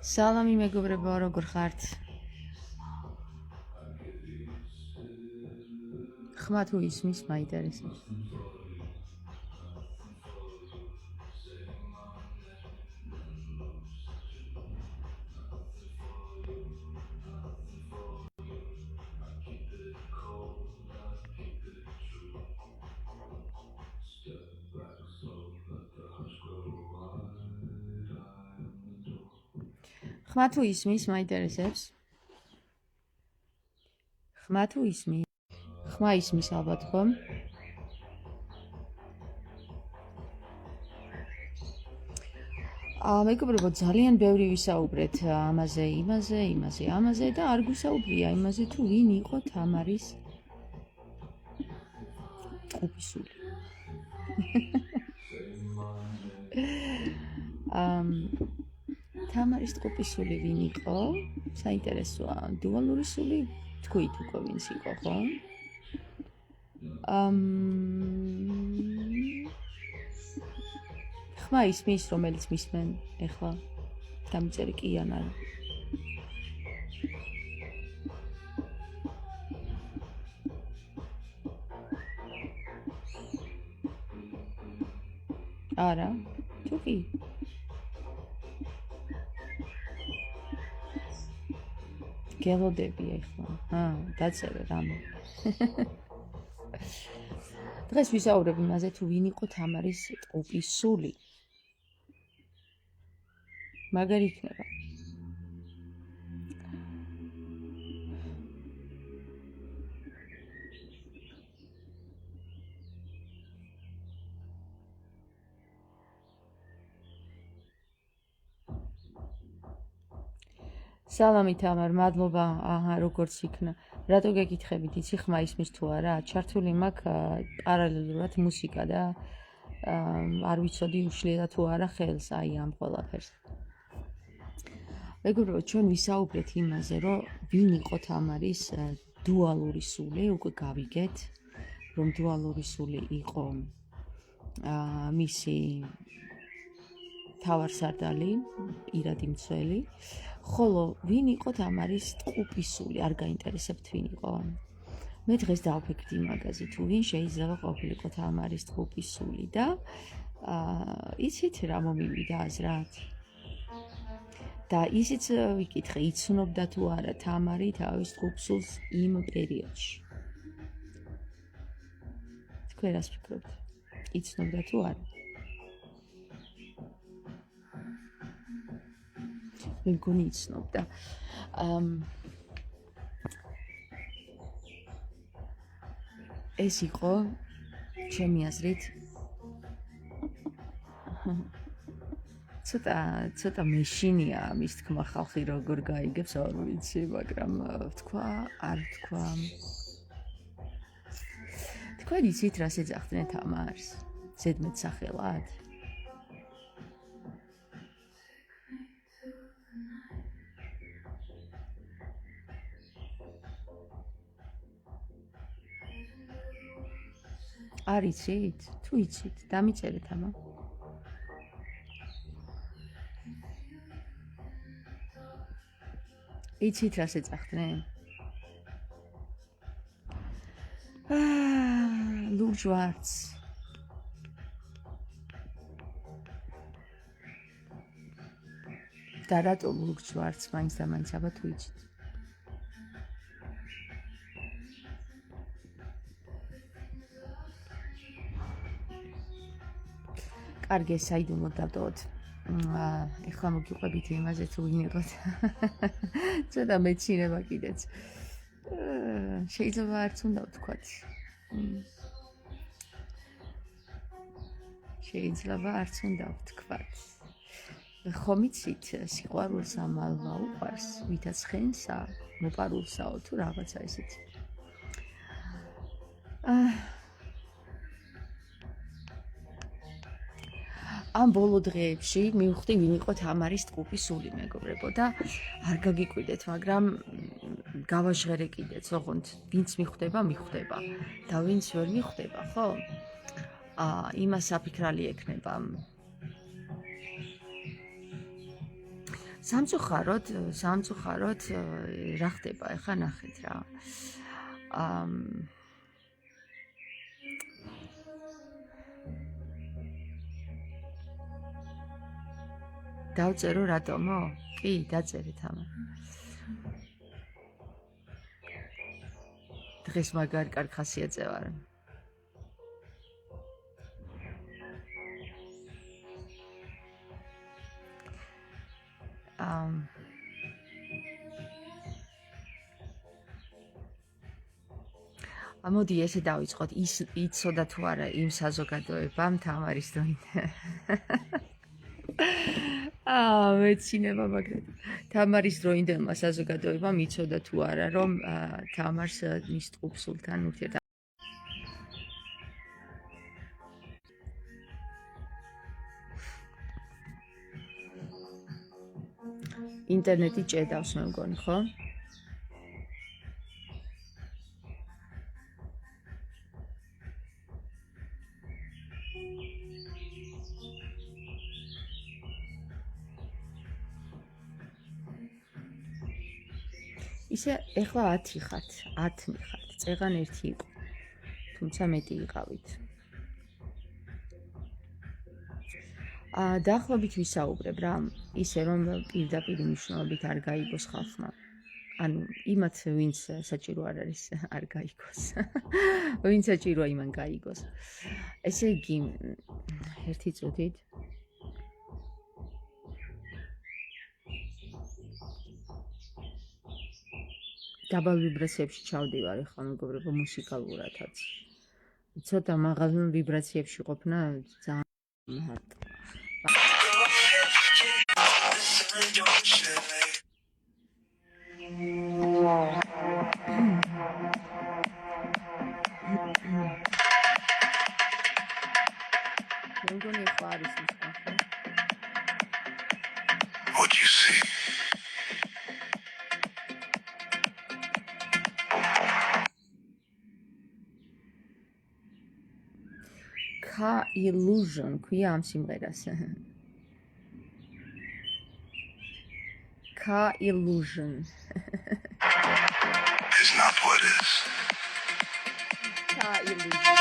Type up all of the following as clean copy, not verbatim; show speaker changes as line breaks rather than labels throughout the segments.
სალამი მეგობრებო, როგორ ხართ? ხმა თუ ისმის, მაინტერესებს. ხმა თუ ისმის, მაინტერესებს. ხმა თუ ისმის. ხმა ისმის ალბათ ხომ? მეგობრებო, ძალიან ბევრი ვისაუბრეთ ამაზე და არ გვისაუბრია იმაზე თუ ვინ იყო თამარის ყოფისული. თამარის ყოფისული ვინ იყო? საინტერესოა. დუალური სული თქვით უკვე ვინც იყო, ხო? ხმა ისმის, რომელიც მისმენ ეხლა დამიწერი კი ან არა. არა, თუ კი? გელოდები ეხლა. დაწერე რამე. დღეს ვისაუბრებ იმაზე თუ ვინ იყო თამარის ყოფისული. მაგარი იქნება. სალამი თამარ, მადლობა. როგორც იქნა. რატო გეკითხებით, იცი ხმა ისმის თუ არა? ჩართული მაქვს პარალელურად მუსიკა და არ ვიცოდი უშლიდა თუ არა ხელს აი ამ ყველაფერს. მეგობრებო, ჩვენ ვისაუბრეთ იმაზე, რომ ვინ იყო თამარის დუალური სული, უკვე გავიგეთ, რომ დუალური სული იყო მისი თავარსარდალი, პირადი მცველი, ხოლო ვინ იყო თამარის ყოფისული, არ გაინტერესებთ ვინ იყო? მე დღეს დავფიქრდი მაგაზე, თუ ვინ შეიძლება ყოფილიყო თამარის ყოფისული და იცით რა მომივიდა აზრად? და ისიც ვიკითხე, იცნობდა თუ არა თამარი თავის ყოფისულს იმ პერიოდში. თქვენ რას ფიქრობთ? იცნობდა თუ არა? მე მგონი იცნობდა. ეს იყო ჩემი აზრით ცოტა მეშინია ამის თქმა ხალხი როგორ გაიგებს, არ ვიცი, მაგრამ თქვა, არ თქვა. თქვენ იცით რას ეძახდნენ თამარს? ზედმეტსახელად? არ იცით? თუ იცით, დამიწერეთ ამა. იცით რას ეძახდნენ? ლურჯვარდს. და რატო ლურჯვარდს მაინც და მაინც აბა თუ იცით? კარგი, საიდუმლოდ დავტოვოთ. ეხლა მოგიყვებით იმაზე თუ ვინ იყო. ცოტა მეცინება კიდეც. შეიძლება არც უნდა ვთქვათ. შეიძლება არც უნდა ვთქვათ. ხომ იცით, სიყვარულს ამალვა უყვარს, ვითაც ხენსა, მოპარულსაო თუ რაღაცა ესეთი. ამ ბოლო დღეებში მივხვდი ვინ იყო თამარის ყოფისული, მეგობრებო, და არ გაგიკვირდეთ, მაგრამ გავაჟღერე კიდეც, ოღონდ ვინც მიხვდება და ვინც ვერ მიხვდება, ხო? იმას საფიქრალი ექნება. სამწუხაროდ რა ხდება ახლა ნახეთ რა. დავწერო რატომო? კი, დაწერეთ ამა. დღეს მაგარი კარგი ხასიათზე ვარ. მოდი ესე დავიწყოთ. იცოდა თუ არა იმ საზოგადოებამ თამარის დროინდელი. მეცინება მაგათ. თამარის დროინდელმა საზოგადოებამ იცოდა თუ არა რომ თამარს მის ტყუპსულთან ურთიერთ ინტერნეტი ჭედავს მე მგონი, ხო? ისე ეხლა 10 ხართ, 10 მიხართ. წეღან ერთი იყო. თუმცა მეტი იყავით. დაახლოებით ვისაუბრებ რა, ისე რომ პირდაპირ მნიშვნელობით არ გაიგოს ხალხმა. ანუ იმათ ვინც საჭირო არ არის არ გაიგოს. ვინც საჭიროა იმან გაიგოს. ესე იგი ერთი წუთით დაბალ ვიბრაციებში ჩავდივარ ახლა მეგობრებო მუსიკალურადაც. ცოტა მაღალ ვიბრაციებში ყოფნა ძალიან მარტო. მეგონი ხო არის მუსიკა, ხო?
What you see?
Car illusion ქვია ამ სიმღერას. Car illusion.
Is not what is.
Car illusion.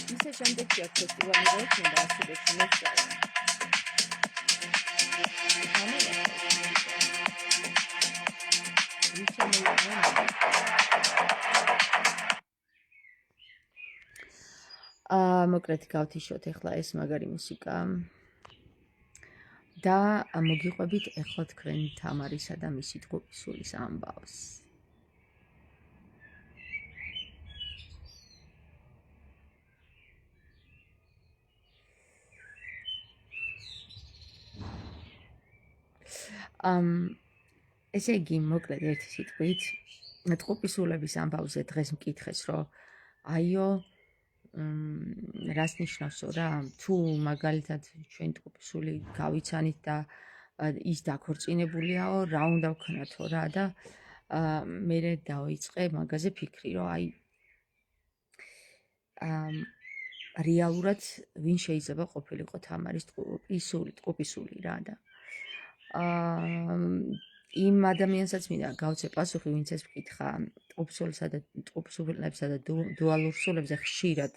ისე შემდეგი აქ ფესტივალი მოექნება ასურეთში მოსწავლე. მოკლედ გავთიშოთ ახლა ეს მაგარი მუსიკა და მოგიყვებით ახლა თქვენ თამარისა და მისი ტყუპისულის ამბავს. ესე იგი მოკლედ ერთი სიტყვით ტყუპისულების ამბავზე დღეს მკითხეს რომ აიო რას ნიშნავსო რა თუ მაგალითად ჩვენ ტყუპისული გავიცანით და ის დაქორწინებულიაო რა უნდა ვქნათო რა და მე დავიწყე მაგაზე ფიქრი რომ აი რეალურად ვინ შეიძლება ყოფილიყო თამარის ტყუპისული რა და იმ ადამიანსაც მინდა გავცე პასუხი ვინც ეს მკითხა ტყუპისულებსა და დუალურ სულებზე ხშირად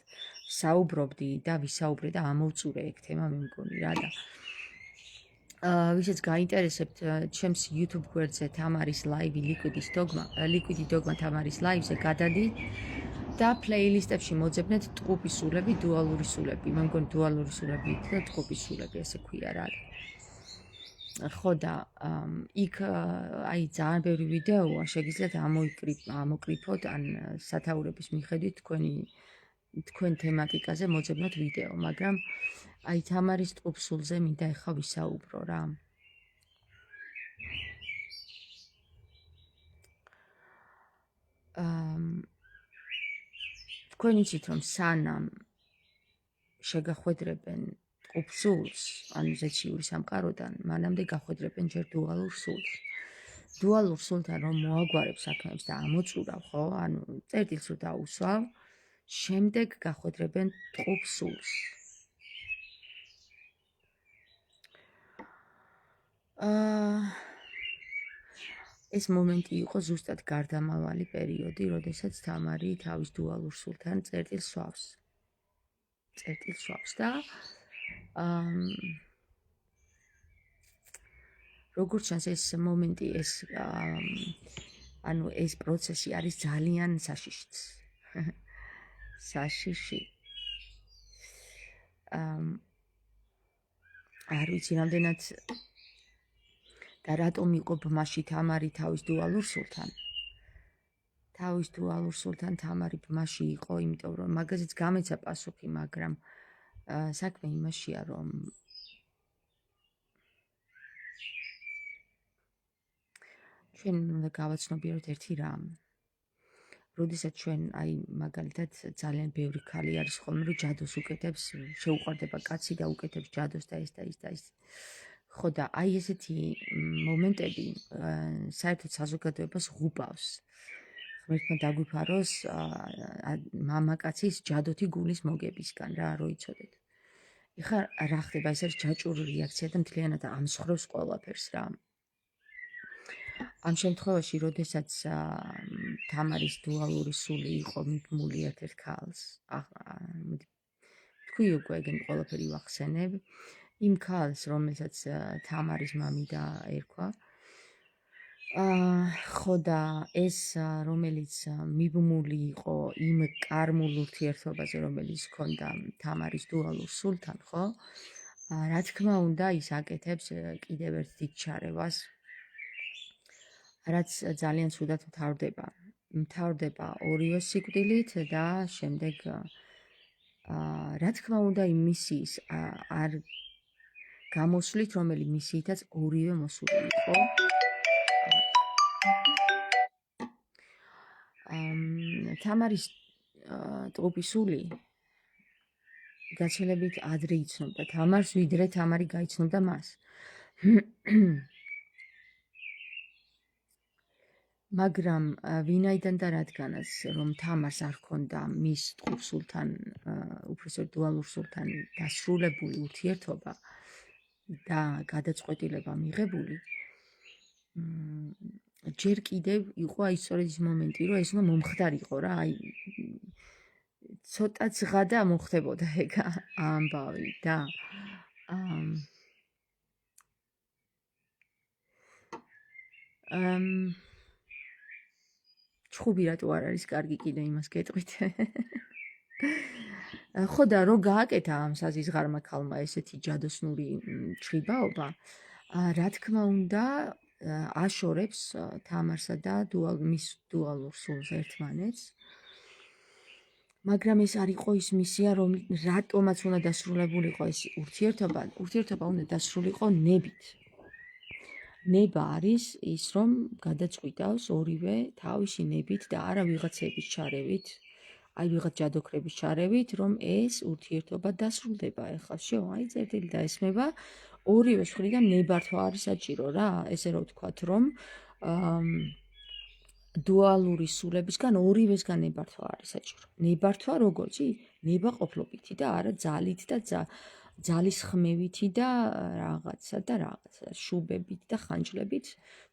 საუბრობდი და ვისაუბრე და ამოვწურე ეგ თემა მე მგონი რა და ვისაც გაინტერესებთ ჩემს YouTube გვერდზე თამარის ლაივი ლიკვიდი დოგმა თამარის ლაივზე გადადი და პლეილისტებში მოძებნეთ ტყუპისულები, დუალური სულები. მე მგონი დუალური სულები და ტყუპისულები ესე ქვია რა. ხო და იქ აი ძალიან ბევრი ვიდეოა, შეგიძლიათ ამოკლიფოთ ან სათაურების მიხედვით თქვენ თემატიკაზე მოძებნოთ ვიდეო, მაგრამ აი თამარის ტყუპსულზე მინდა ახლა ვისაუბრო რა. თქვენ იცით რომ სანამ შეგახვედრებენ ტყუპსულს, ანუ ზეციური სამყაროდან, მანამდე გახვედრებენ ჯერ დუალურ სულს. დუალურ სულთან რომ მოაგვარებ საქმეებს და ამოწურავ, ხო? ანუ წერტილს რომ დაუსვავ, შემდეგ გახვედრებენ ტყუპ სულს. ეს მომენტი იყო ზუსტად გარდამავალი პერიოდი, როდესაც თამარი თავის დუალურ სულთან წერტილს სვავს. და როგორც ჩანს ეს მომენტი, ეს პროცესი არის ძალიან საშიშიც. საშიში. არ ვიცი რამდენად და რატომ იყო ბმაში თამარი თავის დუალურ სულთან. თამარი ბმაში იყო, იმიტომ რომ მაგაზეც გამეცა პასუხი, მაგრამ საქმე იმაშია, რომ ჩვენ უნდა გავაცნობიეროთ ერთი რამ. როდესაც ჩვენ მაგალითად ძალიან ბევრი ქალი არის ხოლმე, რომ ჯადოს უკეთებს, შეუყვარდება კაცი და უკეთებს ჯადოს და ეს და ის და ის. ხო და ესეთი მომენტები საერთოდ საზოგადოებას ღუბავს. ღმერთმა დაგვიფაროს მამაკაცის ჯადოთი გულის მოგებისგან რა, რო იცოდეთ. ეხლა რა ხდება, ეს არის ჯაჭვური რეაქცია და მთლიანად ამსხრევს ყველაფერს რა. ამ შემთხვევაში, როდესაც თამარის დუალური სული იყო მიბმული ერთ-ერთ ქალს, თქვი უკვე ეგენ ყველაფერი ვახსენებ, იმ ქალს, რომელსაც თამარის მამი დაერქვა, ხო და ეს, რომელიც მიბმული იყო იმ კარმულ ურთიერთობაზე, რომელიც ჰქონდა თამარის დუალურ სულთან, ხო? რა თქმა უნდა, ის აკეთებს კიდევ ერთ დიდ ჩარევას, რაც ძალიან ცუდად მთავრდება ორივე სიკვდილით და შემდეგ რა თქმა უნდა იმ მისიის არ გამოსვლით, რომელი მისიითაც ორივე მოსული იყო. თამარის ტყუპი სული გაცილებით ადრე იცნობდა თამარს, ვიდრე თამარი გაიცნობდა მას. მაგრამ ვინაიდან და რადგანაც რომ თამარს არ ჰქონდა მის ტყუპ სულთან, უпроსტოდ დუალურ სულთან დასრულებული ურთიერთობა და გადაწყვეტილება მიღებული, ჯერ კიდევ იყო სწორედ ის მომენტი, რომ ეს უნდა მომხდარიყო რა, ცოტა ძღა და მოხდებოდა ეგ ამბავი და ჩხუბი რატო არ არის კარგი, კიდე იმას გეტყვით. ხო და რო გააკეთა ამ საზიზღარმა ქალმა ესეთი ჯადოსნური ჩხიბაობა, რა თქმა უნდა, აშორებს თამარსა და მის დუალურ სულს ერთმანეთს. მაგრამ ეს არ იყო ის მისია, რომ რატომაც უნდა დასრულებულიყო ეს ურთიერთობა უნდა დასრულიყო ნებით. ნება არის ის, რომ გადაწყვიტავს ორივე თავისი ნებით და არა ვიღაცების ჩარევით, ვიღაც ჯადოქრების ჩარევით, რომ ეს ურთიერთობა დასრულდება. ეხლა წერტილი დაესმება, ორივე მხრიდან ნებართვა არის საჭირო რა, ესე რომ ვთქვათ, რომ დუალური სულებისგან ორივესგან ნებართვა არის საჭირო. ნებართვა როგორი? ნებაყოფლობითი და არა ძალით და ძალის ხმევითი და რაღაცა და რაღაცა, შუბებით და ხანჯლებით,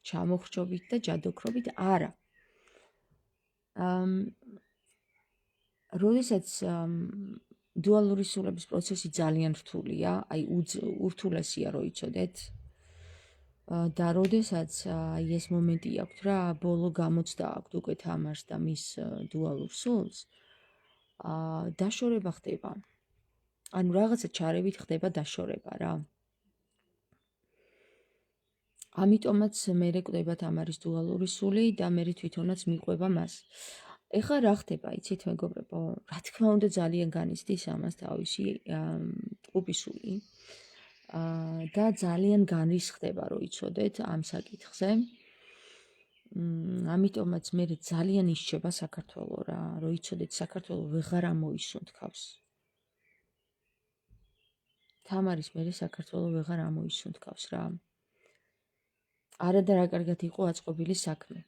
ჩამოხრჯობით და ჯადოქრობით, არა. როდესაც დუალური სულების პროცესი ძალიან რთულია, ურთულესია, რო იცოდეთ. და როდესაც ეს მომენტი აქვს რა, ბოლო გამოცდა აქვს უკვე თამარს და მის დუალურ სულს, დაშორება ხდება. ანუ რაღაცა ჩარევით ხდება დაშორება რა. ამიტომაც მერე კვდება თამარის დუალური სული და მერე თვითონაც მიყვება მას. ეხლა რა ხდება, იცით მეგობრებო? რა თქმა უნდა ძალიან განიცდის ამას თავისი ტყუპი სული. და ძალიან განრისხდება, რო იცოდეთ ამ საკითხზე. ამიტომაც მე ძალიან ისჩება საქართველო რა, რო იცოდეთ საქართველო ვეღარ ამოისუნთქავს. თამარის მერე საქართველო ვეღარ ამოისუნთქავს რა. არა და რა კარგად იყო აწყობილი საქმე.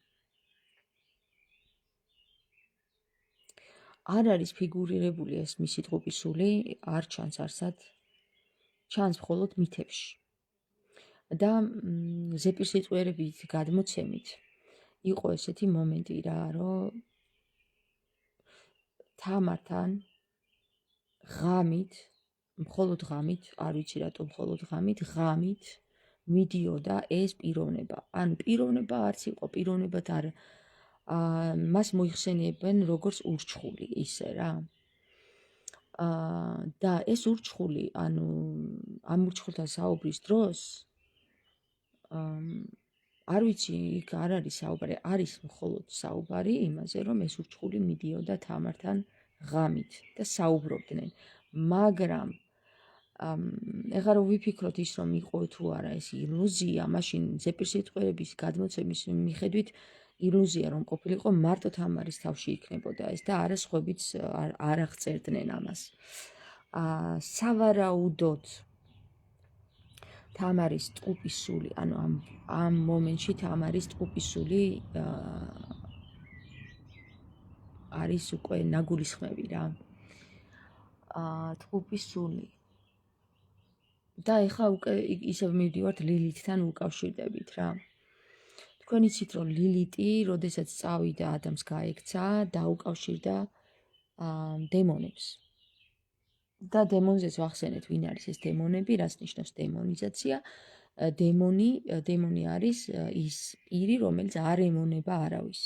არ არის ფიგურირებული ეს მისი ტყუპისული, არ ჩანს არსად, ჩანს მხოლოდ მითებში. და ზეპირსიტყვიერებით გადმოცემით იყო ესეთი მომენტი რა, რომ თამართან ღამით, მხოლოდ ღამით, არ ვიცი რატომ მხოლოდ ღამით, ღამით მიდიოდა ეს პიროვნება. ანუ პიროვნება არც იყო, პიროვნებად არ მას მოიხსენიებენ როგორც ურჩხული ისე რა. და ეს ურჩხული, ანუ ამ ურჩხულთან საუბრის დროს არ ვიცი, იქ არ არის საუბარი, არის მხოლოდ საუბარი იმაზე, რომ ეს ურჩხული მიდიოდა თამართან ღამით და საუბრობდნენ. მაგრამ ეხლა რომ ვიფიქროთ ის რომ იყო თუ არა ეს ილუზია, მაშინ ზეპირსიტყვიერების გადმოცემის მიხედვით ილუზია რომ ყოფილიყო მარტო თამარის თავში იქნებოდა ეს და არა სხვებიც არ აღწერდნენ ამას. სავარაუდოდ თამარის ტყუპისული, ანუ ამ მომენტში თამარის ტყუპისული არის უკვე ნაგულისხმები რა. ტყუპისული და ეხლა უკვე ისევ მივდივართ ლილითთან უკავშირდებით რა. თქვენ იცით რომ ლილიტი, როდესაც წავიდა ადამს გაექცა, დაუკავშირდა დემონებს. და დემონზეც ვახსენეთ ვინ არის ეს დემონები, რას ნიშნავს დემონიზაცია. დემონი არის ის პირი, რომელიც არ ემონება არავის.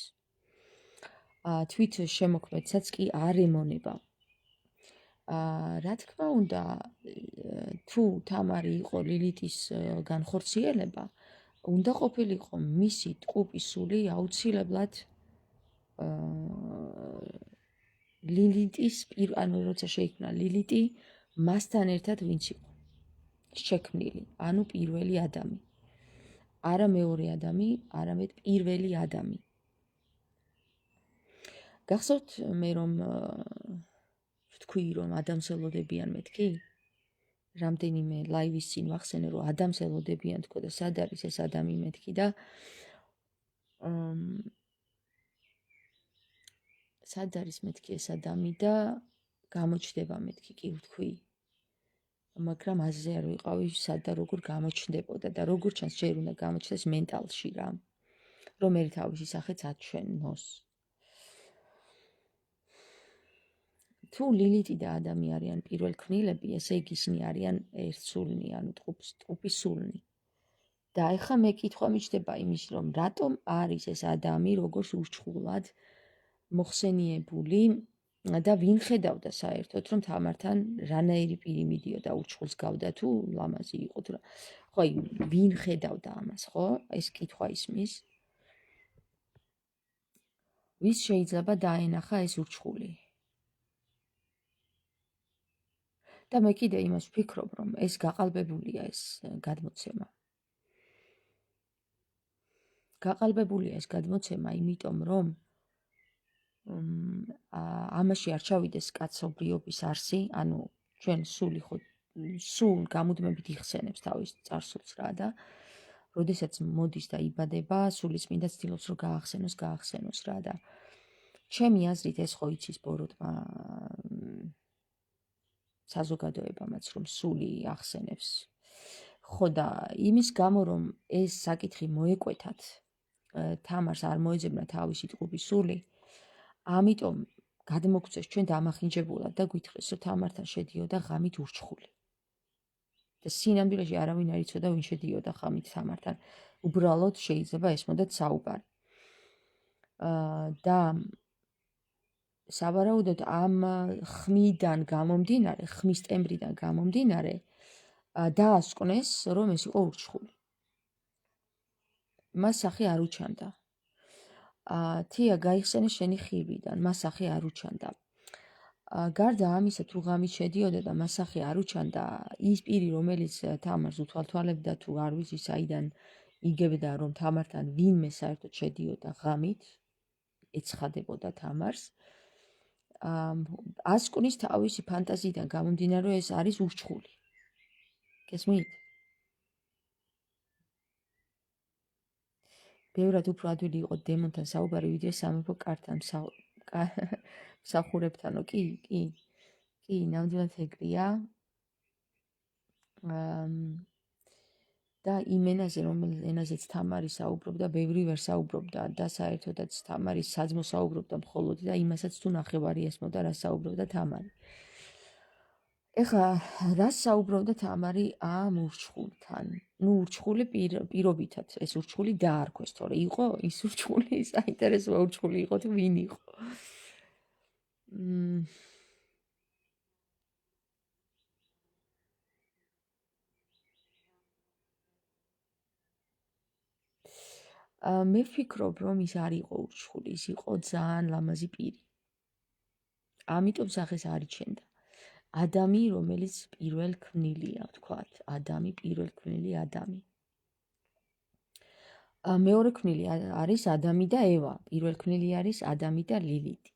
თვით შემოქმედსაც კი არ ემონება. რა თქმა უნდა, თუ თამარი იყო ლილიტის განხორციელება, უნდა ყოფილიყო მისი ტყუპისული აუცილებლად ლილიტის ანუ როცა შეიქმნა ლილიტი, მასთან ერთად ვინც იყო შექმნილი, ანუ პირველი ადამი. არა მეორე ადამი, არამედ პირველი ადამი. გახსოვთ მე რომ ვთქვი რომ ადამს ელოდებიან მეთქი? რამდენიმე ლაივის წინ ვახსენე რომ ადამს ელოდებიან თქო და სად არის ეს ადამი მეთქი და სად არის მეთქი ეს ადამი და გამოჩნდება მეთქი კი ვთქვი. მაგრამ აზრზე არ ვიყავი სად და როგორ გამოჩნდებოდა და როგორ ჩანს ჯერ უნდა გამოჩნდეს მენტალში რა. რომ ერთი თავისი სახეც აჩვენოს. თუ ლილიტი და ადამი არიან პირველ ქმნილები, ესე იგი ისინი არიან ერთსულნი, ანუ ტყუპისულნი. და ეხლა მე კითხვა მიჩნდება იმის, რომ რატომ არის ეს ადამი როგორც ურჩხულად მოხსენიებული და ვინ ხედავდა საერთოდ რომ თამართან რანაირი პირი მიდიოდა ურჩხულს გავდა თუ ლამაზი იყო თუ რა. ხო, ვინ ხედავდა ამას, ხო? ეს კითხვა ისმის. ვის შეიძლება დაენახა ეს ურჩხული? და მე კიდე იმას ვფიქრობ, რომ ეს გაყალბებულია ეს გადმოცემა. გაყალბებულია ეს გადმოცემა, იმიტომ რომ ამაში არ ჩავიდეს კაცობრიობის არსი, ანუ ჩვენ სულ გამუდმებით იხსენებს თავის წარსულს რა და როდესაც მოდის და იბადება, სულიწმინდა ცდილობს რომ გაახსენოს რა და ჩემი აზრით ეს ხო იცის ბოროტმა საზოგადოებამაც რომ სული ახსენებს. ხო და იმის გამო რომ ეს საკითხი მოეკვეთათ, თამარს არ მოეძებნა თავისი ტყუპისული, ამიტომ გადმოგცეს ჩვენ დამახინჯებულად და გვითხრეს რომ თამართან შედიოდა ღამით ურჩხული. და სინამდვილეში არავინ არ იცოდა ვინ შედიოდა ღამით თამართან. უბრალოდ შეიძლება ესმოდათ საუბარი. და სავარაუდოდ ამ ხმიდან გამომდინარე, ხმის ტემბრიდან გამომდინარე, დაასკვნეს რომ ეს იყო ურჩხული. მას სახე არ უჩანდა. თია გაიხსენეს შენი ხიბიდან, მას სახე არ უჩანდა. გარდა ამისა, თუ ღამით შედიოდა და მას სახე არ უჩანდა, ის პირი, რომელიც თამარს უთვალთვალებდა თუ არ ვიცი საიდან იგებდა რომ თამართან ვინმე საერთოდ შედიოდა ღამით, ეცხადებოდა თამარს, ასკნის თავისი ფანტაზიიდან გამომდინარე, რომ ეს არის ურჩხული. გესმით? ბევრად უფრო ადვილი იყო დემონთან საუბარი, ვიდრე სამეფო კართან მსახურებთანო. კი, ნამდვილად ეგრეა. და იმ ენაზე, რომელ ენაზეც თამარი საუბრობდა, ბევრი ვერ საუბრობდა და საერთოდაც თამარის საძმო საუბრობდა მხოლოდ და იმასაც თუ ნახევარი ესმოდა, რა საუბრობდა თამარი. ეხლა რას საუბრობდა თამარი ამ ურჩხულთან? ურჩხული პირობითად, ეს ურჩხული დაარქვეს, თორე იყო ის ურჩხული, საინტერესო ურჩხული იყო თუ ვინ იყო? მე ვფიქრობ, რომ ის არ იყო ურჩხული, ის იყო ძალიან ლამაზი პირი. ამიტომ სახეს არიჩენდა. ადამი, რომელიც პირველ ქმნილია, ვთქვათ, ადამი, პირველ ქმნილი ადამი. მეორე ქმნილი არის ადამი და ევა, პირველ ქმნილი არის ადამი და ლილითი.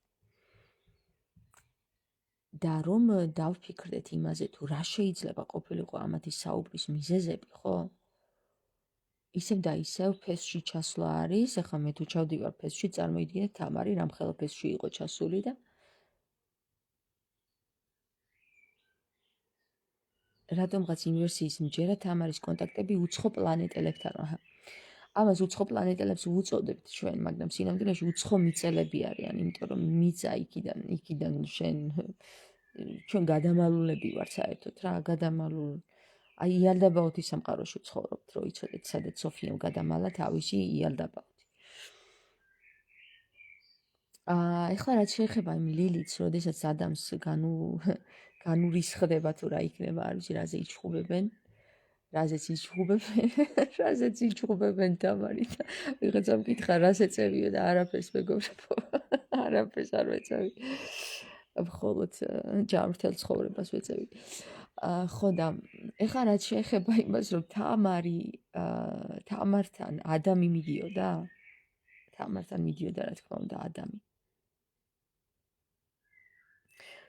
და რომ დავფიქრდეთ იმაზე, თუ რა შეიძლება ყოფილიყო ამათი საუბრის მიზეზები, ხო? ისევ და ისევ ფესში ჩასვლა არის, ახლა მე თუ ჩავდივარ ფესში, წარმოიდგინეთ თამარი რამხელა ფესში იყო ჩასული და რატომღაც ინვერსიის მჯერა თამარის კონტაქტები უცხო პლანეტელებთან. ამას უცხო პლანეტელებს უწოდებთ ჩვენ, მაგრამ სინამდვილეში უცხო მიწელები არიან, იმიტომ რომ მიწა იქიდან ჩვენ გადამალულები ვართ საერთოდ რა, გადამალული. აი იალდაბაოთის სამყაროში ვცხოვრობთ, რომ იცოდეთ, სადაც სოფიამ გადამალა თავისი იალდაბაოთი. ეხლა რაც შეეხება იმ ლილითს, როდესაც ადამს განურისხდება თუ რა იქნება, არ ვიცი, რაზე იჩხუბებენ, რაზეც იჩხუბებენ თამარი და ვიღაცამ კითხა, რას ეწევიო და არაფერს მეგობრებო, არაფერს არ ვეწევი. მხოლოდ ჯანმრთელ ცხოვრებას ვეწევი. ხო და ეხლა რაც შეეხება იმას, რომ თამართან ადამი მიდიოდა, თამართან მიდიოდა რა თქმა უნდა ადამი.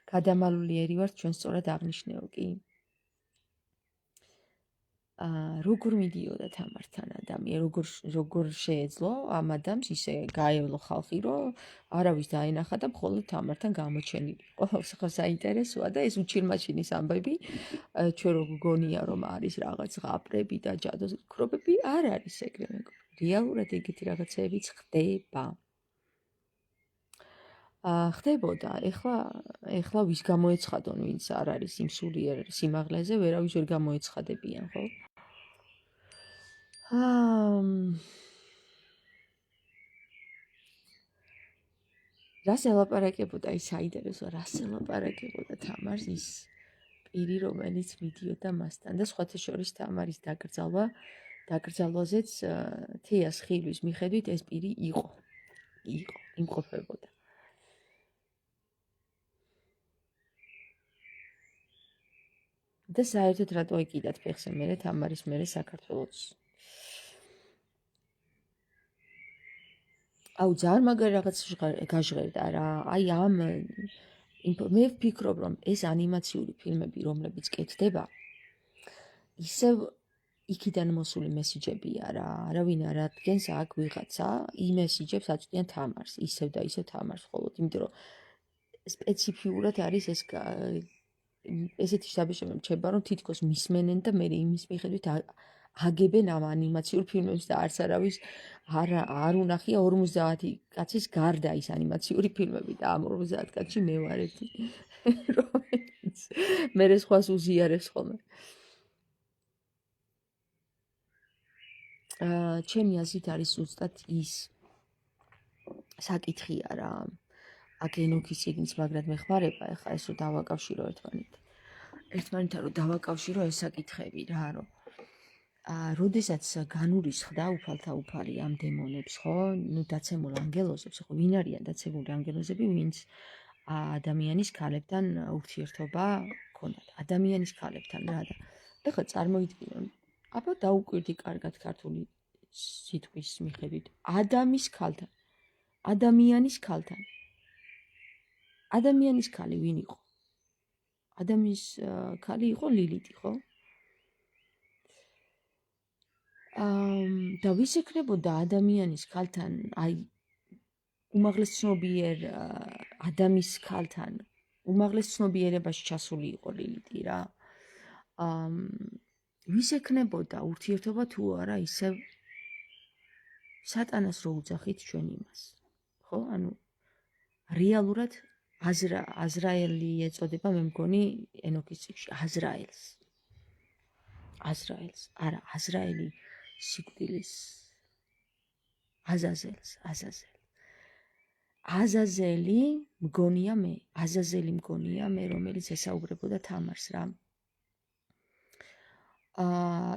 გადამალული ერი ვართ ჩვენ სწორად აღნიშნეო, კი? როგორ მიდიოდა თამართან ადამი, როგორ შეეძლო ამ ადამიანს ისე გაევლო ხალხი, რომ არავის დაენახა და მხოლოდ თამართან გამოჩენილი. ხო, საინტერესოა და ეს უჩირმაჩინის ამბები, ჩვენ რო გგონია რომ არის რაღაც ღაპრები და ჯადოქრობები, არ არის ეგრე მეგობრებო. რეალურად ეგეთი რაღაცეებიც ხდება. ხდებოდა, ეხლა ვის გამოეცხადონ, ვინც არ არის იმ სულიერ სიმაღლეზე, ვერავის ვერ გამოეცხადებიან, ხო? რას ელაპარაკებოდა ის საინტერესო, რას ელაპარაკებოდა თამარს ის პირი, რომელიც მიდიოდა მასთან და სხვათა შორის თამარის დაკრძალვაზეც თეას ხილვის მიხედვით ეს პირი იყო, იმყოფებოდა. და საერთოდ რატო ეკიდათ ფეხზე მერე თამარის მერე საქართველოს. აუ ძალიან მაგარი რაღაც გაჟღერდა რა. აი მე ვფიქრობ, რომ ეს ანიმაციური ფილმები, რომლებიც კეთდება, ისევ იქიდან მოსული მესიჯებია რა. არავინ არ ადგენს აქ ვიღაცა იმ მესიჯებს აწვდიან თამარს, ისევ და ისევ თამარს მხოლოდ, იმიტომ რომ სპეციფიურად არის ეს ესეთი შთაბეჭდილება რჩება, რომ თითქოს მისმენენ და მე იმის მიხედვით აგებენ ამ ანიმაციურ ფილმებს და არც არავის არ უნახია 50 კაცის გარდა ის ანიმაციური ფილმები და ამ 50 კაცში მე ვარ ერთი, რომელიც მე სხვას უზიარებს ხოლმე. ჩემი აზრით არის ზუსტად ის საკითხია რა. აქ ენოქის წიგნიც მაგრად მეხმარება, ეხლა ეს რომ დავაკავშირო ერთმანეთთან რომ დავაკავშირო ეს საკითხები რა, რომ როდესაც განურისხდა უფალთა უფალი ამ დემონებს, ხო? ნუ დაცემულ ანგელოზებს, ხო, ვინ არიან დაცემული ანგელოზები, ვინც ადამიანის ქალებთან ურთიერთობა ჰქონდათ. ადამიანის ქალებთან რა და ეხლა წარმოიდგინე, აბა დაუკვირდი კარგად ქართული სიტყვის მიხედვით, ადამიანის ქალთან. ადამიანის ქალი ვინ იყო? ადამიანის ქალი იყო ლილითი, ხო? და ვის ექნებოდა ადამიანის ქალთან, აი უმაღლეს ცნობიერ ადამის ქალთან, უმაღლეს ცნობიერებაში ჩასული იყო ლილიტი რა. ვის ექნებოდა ურთიერთობა თუ არა ისევ სატანას რო უძახით ჩვენ იმას. ხო? ანუ რეალურად აზრაელი ეწოდება, მე მგონი ენოქის წიგნში აზრაელს. არა, აზრაელი სიკვდილის აზაზელი მგონია მე, რომელიც ესაუბრებოდა თამარს რა.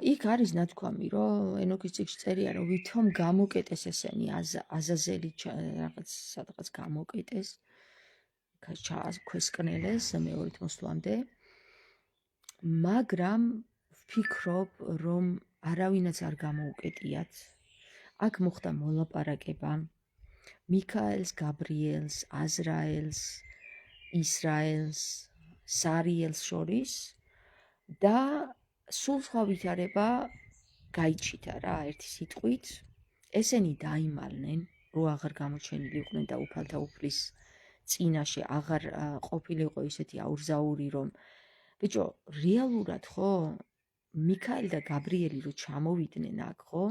იქ არის ნათქვამი, რომ ენოქის წიგნში წერია, რომ ვითომ გამოკეტეს ესენი აზაზელი სადღაც გამოკეტეს, ჩაქვესკნელეს მეორით მოსვლამდე, მაგრამ ვფიქრობ, რომ არავინაც არ გამოუკეტიათ. აქ მოხდა მოლაპარაკება მიქაელს, გაბრიელს, აზრაელს, ისრაელს, სარიელს შორის და სულ სხვა ვითარება გაიჩიტა რა ერთი სიტყვით. ესენი დაიმალნენ, რო აღარ გამოჩენილი იყვნენ და უფალთა უფლის წინაშე აღარ ყოფილიყო ისეთი აურზაური, რომ ბიჭო, რეალურად ხო მიქაელ და გაბრიელი რო ჩამოვიდნენ აქ, ხო?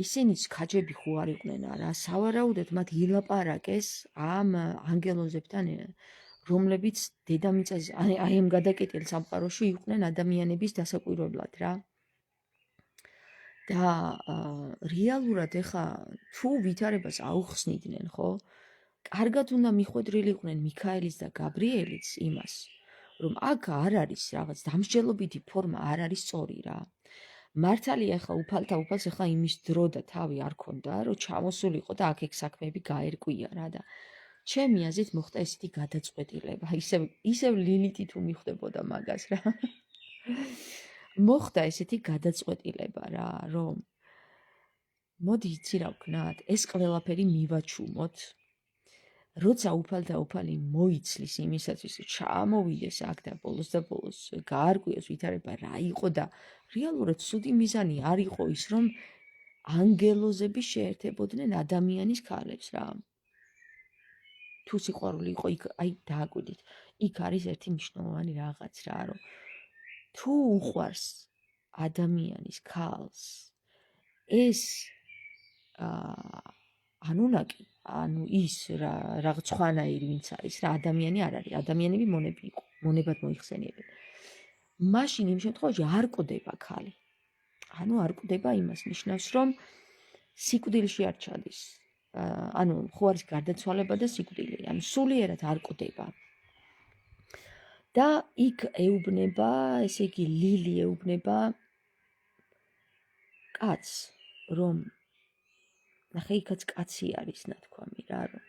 ისინიც ქაჯები ხო არ იყვნენ არა, სავარაუდოდ მათ ილაპარაკეს ამ ანგელოზებთან, რომლებიც დედამიწაზე, აი ამ გადაკეტილ სამყაროში იყვნენ ადამიანების დასაკვირვებლად რა. და რეალურად ეხა თუ ვითარებას აუხსნიდნენ, ხო? კარგად უნდა მიხვედრილი იყვნენ მიქაელის და გაბრიელიც იმას, რომ აქ არ არის რაღაც დამსჯელობითი ფორმა არ არის სწორი რა. მართალია ახლა უფალთა უფალს ახლა იმის დრო და თავი არ ქონდა, რომ ჩამოსულიყო და აქ საქმეები გაერკვია რა და ჩემი აზრით მოხდა ესეთი გადაწყვეტილება. ისევ ლილიტი თუ მიხვდებოდა მაგას რა. მოხდა ესეთი გადაწყვეტილება რა, რომ მოდი იცი რა ვქნათ, ეს ყველაფერი მივაჩუმოთ. როცა უფალთა უფალი მოიცლის იმისათვის, რომ ჩამოვიდეს აქ და ბოლოს გაარკვიოს ვითარება რა იყო და რეალურად ცუდი მიზანი არ იყო ის, რომ ანგელოზები შეერთებოდნენ ადამიანის ქალებს რა. თუ სიყვარული იყო, აი დააკვირდით, იქ არის ერთი მნიშვნელოვანი რაღაც რა, რომ თუ უყვარს ადამიანის ქალს, ეს ანუნაკი, ანუ ის რაღაც ხვანაირი ვინც არის რა, ადამიანი არ არის, ადამიანები მონები იყო, მონებად მოიხსენიებენ. მაშინ იმ შემთხვევაში არ კვდება ქალი. ანუ არ კვდება იმას ნიშნავს, რომ სიკვდილში არ ჩადის. ანუ ხო არის გარდაცვალება და სიკვდილი, ანუ სულიერად არ კვდება. და იქ ეუბნება, ესე იგი ლილი ეუბნება კაცს, რომ ნახე იქაც კაცი არის ნათქვამი რა, რომ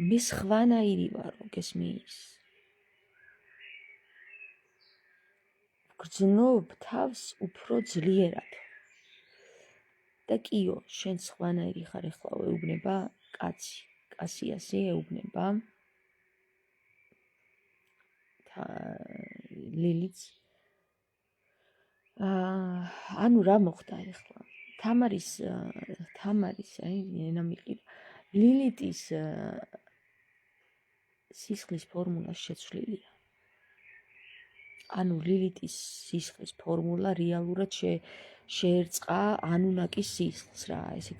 მე სხვანაირი ვარ, გესმის? გრძნობ თავს უფრო ძლიერად. და კიო, შენ სხვანაირი ხარ, ეხლა ეუბნება კაცი, კასიასი ეუბნება ლილიც. ანუ რა მოხდა ეხლა? თამარის აი ენა მიყიდა. ლილიტის სისხლის ფორმულა შეცვლილია. ანუ ლილიტის სისხლის ფორმულა რეალურად შეერწყა ანუნაკის სისხლს რა, ესე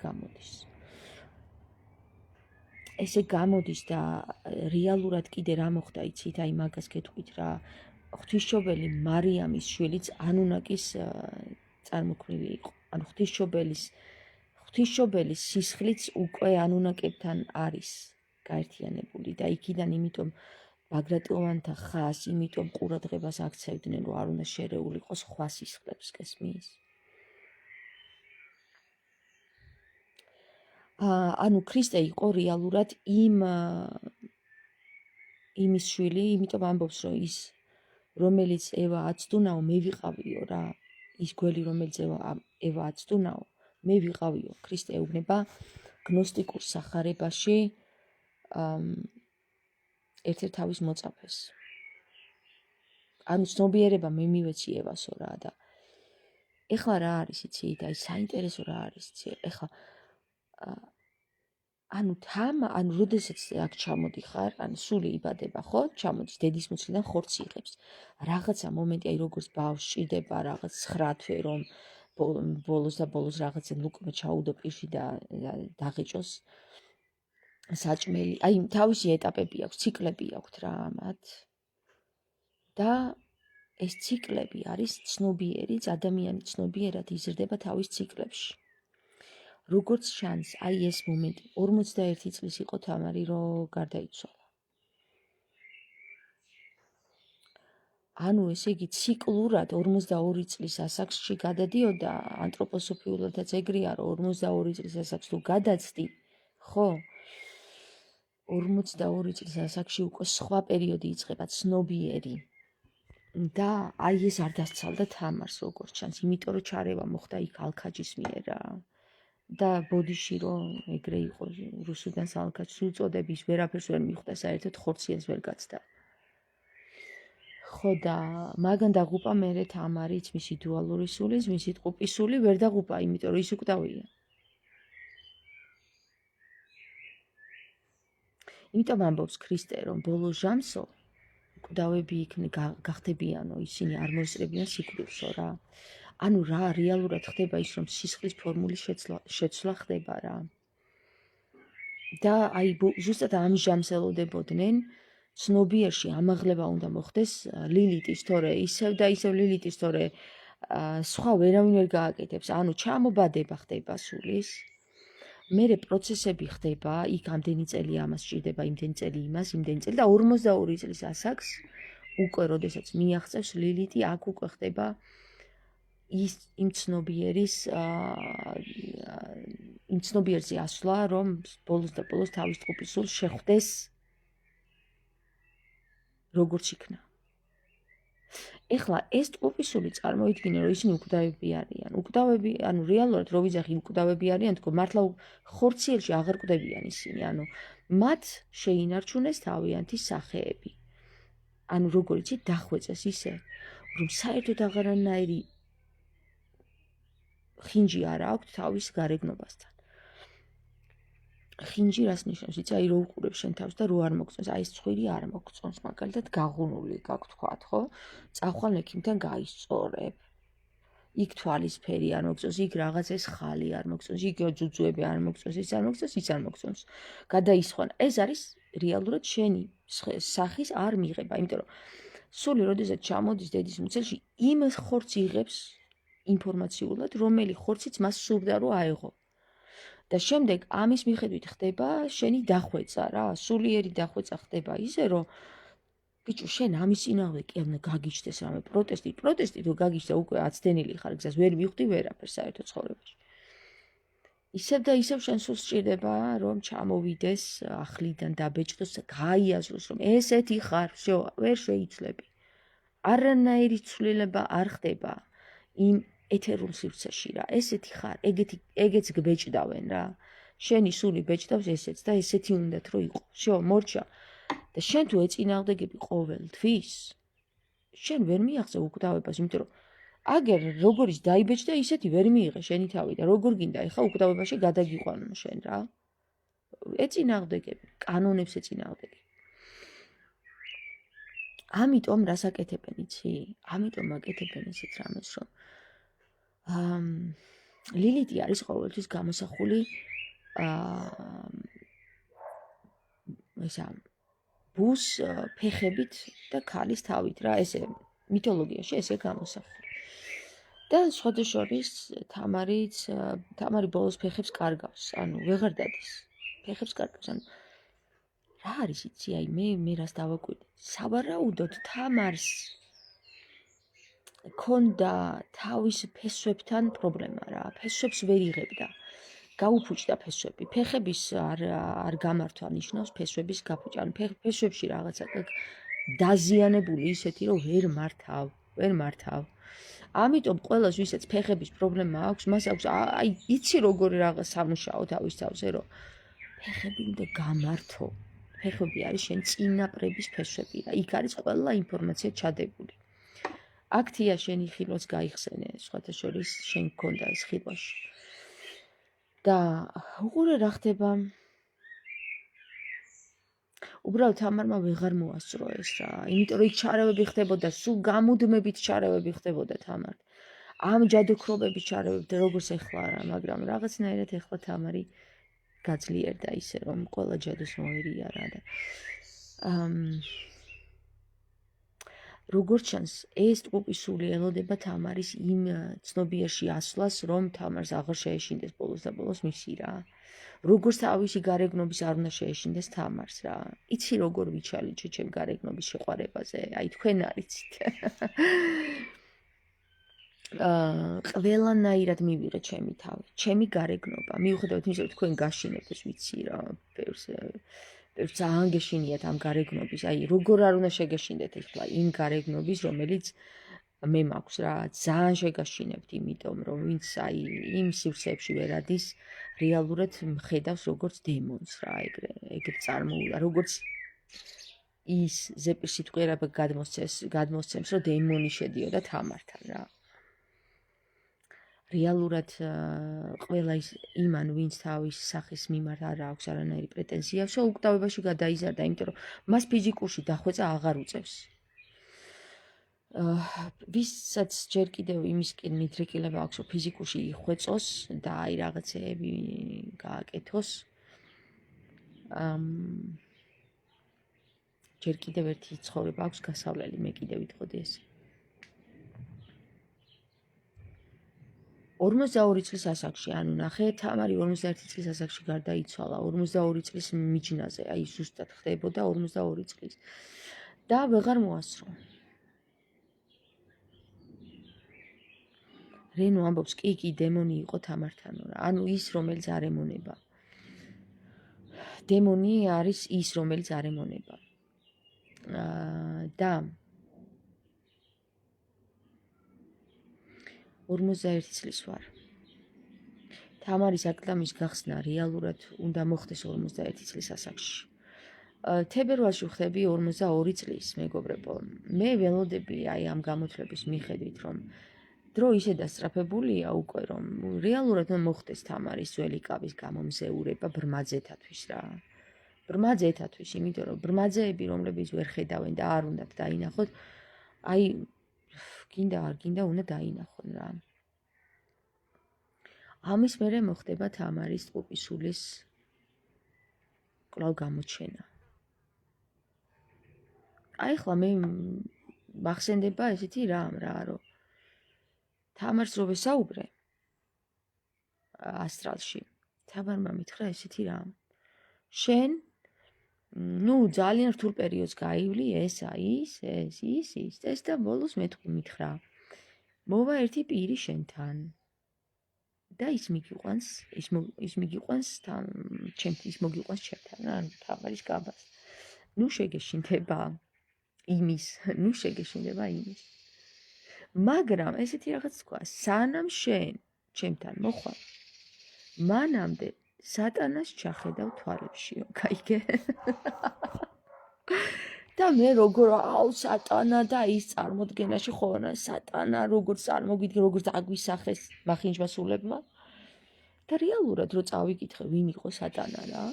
გამოდის და რეალურად კიდე რა მოხდა იცით, აი მაგას გეტყვით რა. ღვთისმშობელი მარიამის შვილიც ანუნაკის წარმოქმნილი იყო. ანუ ღვთისმშობელის სისხლიც უკვე ანუნაკებთან არის გაერთიანებული და იქიდან იმიტომ ბაგრატიონთა ხას, იმიტომ ყურადღებას აქცევდნენ, რომ არ უნდა შერეულიყო სხვა სისხლებს, გესმის? ანუ ქრისტე იყო რეალურად იმის შვილი, იმიტომ ამბობს, რომ ის რომელიც ევა აცდუნაო, მე ვიყავიო რა. ის გველი, რომელიც ევა აცდუნაო, მე ვიყავიო. ქრისტე ეუბნება გნოსტიკურ სახარებაში ერთ-ერთ თავის მოწაფეს. ანუ ცნობიერება მე მივეცი ევასო რა და ეხლა რა არის იცი და ის საინტერესო რა არის იცი ეხლა ანუ ანუ როდესაც აქ ჩამოდიხარ ანუ სული იბადება ხო ჩამოდის დედის მუცლიდან ხორცი იღებს რაღაცა მომენტი აი როგორც ბავშვს ჭირდება რაღაც 9 თვე რომ ბოლოს რაღაცა ლუკმე ჩაუდო პირში და დაღეჭოს საჭმელი აი თავისი ეტაპები აქვს ციკლები აქვს რა მათ და ეს ციკლები არის ცნობიერი ადამიანი ცნობიერად იზრდება თავის ციკლებში როგორც შანს აი ეს მომენტი 41 წლის იყო თამარი რომ გარდაიცვალა ანუ ესე იგი ციკლურად 42 წლის ასაკში გადადიოდა ანთროპოსოფიულადაც ეგრეა რომ 42 წლის ასაკს თუ გადაცდი ხო 42 წლის ასაკში უკვე სხვა პერიოდი იწყება ცნობიერი და აი ეს არ დასცალდა თამარს როგორც ჩანს იმიტომ რომ ჩარევა მოხდა იქ ალქაჯის მიერ რა და ბოდიში რომ ეგრე იყო რუსუდან ალქაჯს უწოდების ვერაფერს ვერ მიხვდა საერთოდ ხორციელს ვერ გაცდა ხო და მაგან დაღუპა მერე თამარიც მისი დუალური სულის მისი ტყუპის სული ვერ დაღუპა იმიტომ რომ ის უკვდავია იმიტომ ამბობს ქრისტე რომ ბოლო ჟამსო კვდავები გახდებიანო ისინი არ მოესწრებიან სიკვდილსო რა ანუ რა რეალურად ხდება ის რომ სისხლის ფორმულის შეცვლა ხდება რა და აი ზუსტად ამ ჟამს ელოდებოდნენ ცნობიერში ამაღლება უნდა მოხდეს ლილიტის თორე ისევ და ისევ ლილიტის თორე სხვა ვერავინ ვერ გააკეთებს ანუ ჩამობადება ხდება სულის მერე პროცესები ხდება იქ ამდენი წელი ამას სჭირდება იმდენი წელი იმას იმდენი წელი და 42 წლის ასაკს უკვე როდესაც მიაღწევს ლილიტი აქ უკვე ხდება ის იმ ცნობიერზე ასვლა რომ ბოლოს და ბოლოს თავის ტყუპის სულს შეხვდეს როგორც იქნა ეხლა ეს ტყუპის სული წარმოიდგინე რომ ისინი უკვდავები არიან უკვდავები ანუ რეალურად რო ვიძახი უკვდავები არიან თქო მართლა ხორციელში აღარ კვდებიან ისინი ანუ მათ შეინარჩუნეს თავიანთი სახეები ანუ როგორ იცი დახვეწეს ისე რომ საერთოდ აღარანაირი ხინჯი არ აქვს თავის გარეგნობასთან ხინჯი რას ნიშნავს იცი აი რო უყურებ შენ თავს და რო არ მოგწონს აი ეს ცხვირი არ მოგწონს მაგალითად გაღუნული გაქვს თქვათ ხო წახვალ ექიმთან გაისწორებ იქ თვალისფერი არ მოგწონს იქ რაღაც ეს ხალი არ მოგწონს იქ ძუძუები არ მოგწონს ის არ მოგწონს ის არ მოგწონს გადაისხვან ეს არის რეალურად შენი სახის არ მიღება იმიტომ რომ სული როდესაც ჩამოდის დედის მუცელში იმ ხორცს იღებს ინფორმაციულად რომელი ხორციც მას სურდა რომ აეღო და შემდეგ ამის მიხედვით ხდება შენი დახვეწა რა სულიერი დახვეწა ხდება ისე რომ ბიჭო შენ ამის წინააღმდეგ კი არ გაგიჩნდეს რამე პროტესტი რო გაგიჩნდა უკვე აცდენილი ხარ გზას ვერ მივხვდი ვერაფერს საერთოდ ცხოვრებაში ისევ და ისევ შენ სულს სჭირდება რომ ჩამოვიდეს ახლიდან დაბეჭდოს გაიაზროს რომ ესეთი ხარ всё ვერ შეიცვლები არანაირი ცვლილება არ ხდება იმ ეთერულ სივრცეში რა ესეთი ხარ ეგეც გბეჭდავენ რა შენი სული ბეჭდავს ესეც და ესეთი უნდათ რომ იყო всё მორჩა და შენ თუ ეწინააღმდეგები ყოველთვის შენ ვერ მიაღწევ უკვდავებას იმიტომ რომ აგერ როგორიც დაიბეჭდა ისეთი ვერ მიიღე შენი თავი და როგორ გინდა ეხა უკვდავებაში გადაგიყვანო შენ რა ეწინააღმდეგები კანონებს ეწინააღმდეგები ამიტომ რას აკეთებენ იცი ამიტომ აკეთებენ ესეთ რამეს რომ ლილიტი არის ყოველთვის გამოსახული ბუს ფეხებით და ქალის თავით რა ესე მითოლოგიაში ესე გამოსახული და სხვადასხვის თამარი ბოლოს ფეხებს კარგავს ანუ ვეღარ დადის ფეხებს კარგავს ანუ რა არის იცი აი მე რას დავაკვირდი სავარაუდოდ თამარს ქონდა თავის ფესვებთან პრობლემა რა ფესვებს ვერ იღებდა გაუფუჭდა ფესვები ფეხების არ გამართვა ნიშნავს ფესვების გაფუჭა ანუ ფესვებში რაღაცა დაზიანებული ისეთი რომ ვერ მართავ ამიტომ ყველას ვისაც ფეხების პრობლემა აქვს მას აქვს აი იცი როგორი რაღაც სამუშაო თავის თავზე რომ ფეხები უნდა გამართო ფეხები არის შენ წინაპრების ფესვები რა იქ არის ყველა ინფორმაცია ჩადებული აქ თია შენი ხილვაც გაიხსენე, სხვათა შორის შენ გქონდა ეს ხილვაში. და უყურე რა ხდება. უბრალოდ თამარმა ვეღარ მოასწრო ეს რა, იმიტომ რომ იქ ჩარევები ხდებოდა, სულ გამუდმებით ჩარევები ხდებოდა თამარ. ამ ჯადოქრობების ჩარევები როგორც ეხლა რა, მაგრამ რაღაცნაირად ეხლა თამარი გაძლიერდა ისე რომ ყველა ჯადოს მოერია რა და როგორც ჩანს, ეს ტყუპი სული ელოდება თამარის იმ ცნობიერში ასვლას, რომ თამარს აღარ შეეშინდეს ბოლოს და ბოლოს მისი რა. როგორც თავისი გარეგნობის არ უნდა შეეშინდეს თამარს რა. იცი როგორ ვიჩალიჩე ჩემ გარეგნობის შეყვარებაზე? აი თქვენ არიცით. ყველანაირად მივიღე ჩემი თავი, ჩემი გარეგნობა. მიუხედავად იმისა, რომ თქვენ გაშინებთ ეს ვიცი რა, ბევრს ძალიან გეშინიათ ამ გარეგნობის. აი, როგორ არ უნდა შეგეშინდეთ ახლა იმ გარეგნობის, რომელიც მე მაქვს რა, ძალიან შეგაშინებთ, იმიტომ რომ ვინც აი იმ სივრცეებში ვერ ადის, რეალურად მხედავს როგორც დემონს რა, ეგრე წარმოულა, როგორც ის ზეპირ სიტყვიერება გადმოსცემს, რომ დემონი შედიოდა თამართან რა. რეალურად ყველა ის იმან, ვინც თავის სახის მიმართ არ აქვს არანაირი პრეტენზია, უკტავებაში გადაიზარდა, იმიტომ რომ მას ფიზიკურში დახვეწა აღარ უწევს. ვისაც ჯერ კიდევ იმისკენ მიდრეკილება აქვს, რომ ფიზიკურში იხვეწოს და აი რაღაცეები გააკეთოს. ჯერ კიდევ ერთი ცხოვრება აქვს გასავლელი, მე კიდევ ვიტყოდი ეს. 42 წლის ასაკში, ანუ ნახე, თამარი 51 წლის ასაკში გარდაიცვალა, 42 წლის მიჯნაზე, აი ზუსტად ხდებოდა 42 წლის. და ვეღარ მოასწრო. რენო ამბობს, კი, დემონი იყო თამართანო რა. ანუ ის, რომელიც არ ემონება. დემონი არის ის, რომელიც არ ემონება. და 51 წლის ვარ. თამარის აკლდამის გახსნა რეალურად უნდა მოხდეს 51 წლის ასაკში. თებერვალში ვხდები 42 წლის, მეგობრებო. მე ველოდები აი ამ გამოთვლების მიხედვით, რომ დრო ისე დასწრაფებულია უკვე, რომ რეალურად მოხდეს თამარის ძველი კაბის გამომზეურება ბრმაძეთათვის რა. ბრმაძეთათვის, იმიტომ რომ ბრმაძეები, რომლებიც ვერ ხედავენ და არ უნდათ დაინახოთ, აი გინდა არ გინდა უნდა დაინახონ რა. ამის მერე მოხდება თამარის ტყუპი სულის კვლავ გამოჩენა. აი ხლა მე მახსენდება ესეთი რამ რა, რომ თამარს რო ვესაუბრე ასტრალში, თამარმა მითხრა ესეთი რამ. შენ ძალიან რთულ პერიოდს გაივლი, ესა, ის და ბოლოს მითხრა. მოვა ერთი პირი შენთან. და ის მოგიყვანს ჩემთან, ანუ თამარის კაბას. შეგეშინდება იმის. მაგრამ ესეთი რაღაც თქვა, სანამ შენ ჩემთან მოხვალ, მანამდე სატანას ჩახედავ თვალებშიო, გაიგე? და მე როგორ სატანა და ის წარმოდგენაში ხოლმე სატანა როგორც წარმოგიდგენ, როგორც აგვისახეს მახინჯმა სულებმა. და რეალურად რო წავიკითხე, ვინ იყო სატანა რა?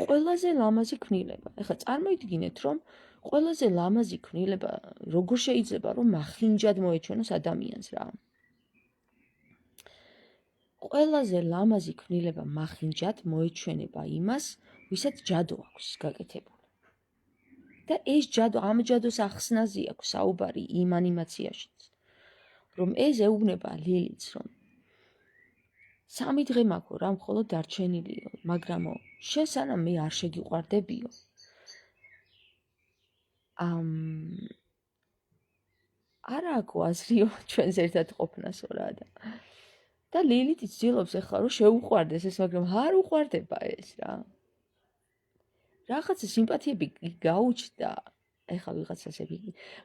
ყველაზე ლამაზი ქმნილება. ეხლა წარმოიდგინეთ, რომ ყველაზე ლამაზი ქმნილება როგორ შეიძლება რომ მახინჯად მოეჩვენოს ადამიანს რა? ყველაზე ლამაზი ქმნილება მახინჯად მოეჩვენება იმას, ვისაც ჯადო აქვს გაკეთებული. და ეს ჯადო, ამ ჯადოს ახსნაზე აქვს საუბარი იმ ანიმაციაშიც, რომ ეს ეუბნება ლილითს, რომ 3 დღე მაქვს რა მხოლოდ დარჩენილიო, მაგრამ შენ სანამ მე არ შეგიყვარდებიო. არა აქვს აზრიო ჩვენს ერთად ყოფნასო რა და ლილითი ცდილობს ახლა რომ შეუყვარდეს ეს, მაგრამ არ უყვარდება ეს რა. რაღაცა სიმპათიები გაუჩნდა. ეხლა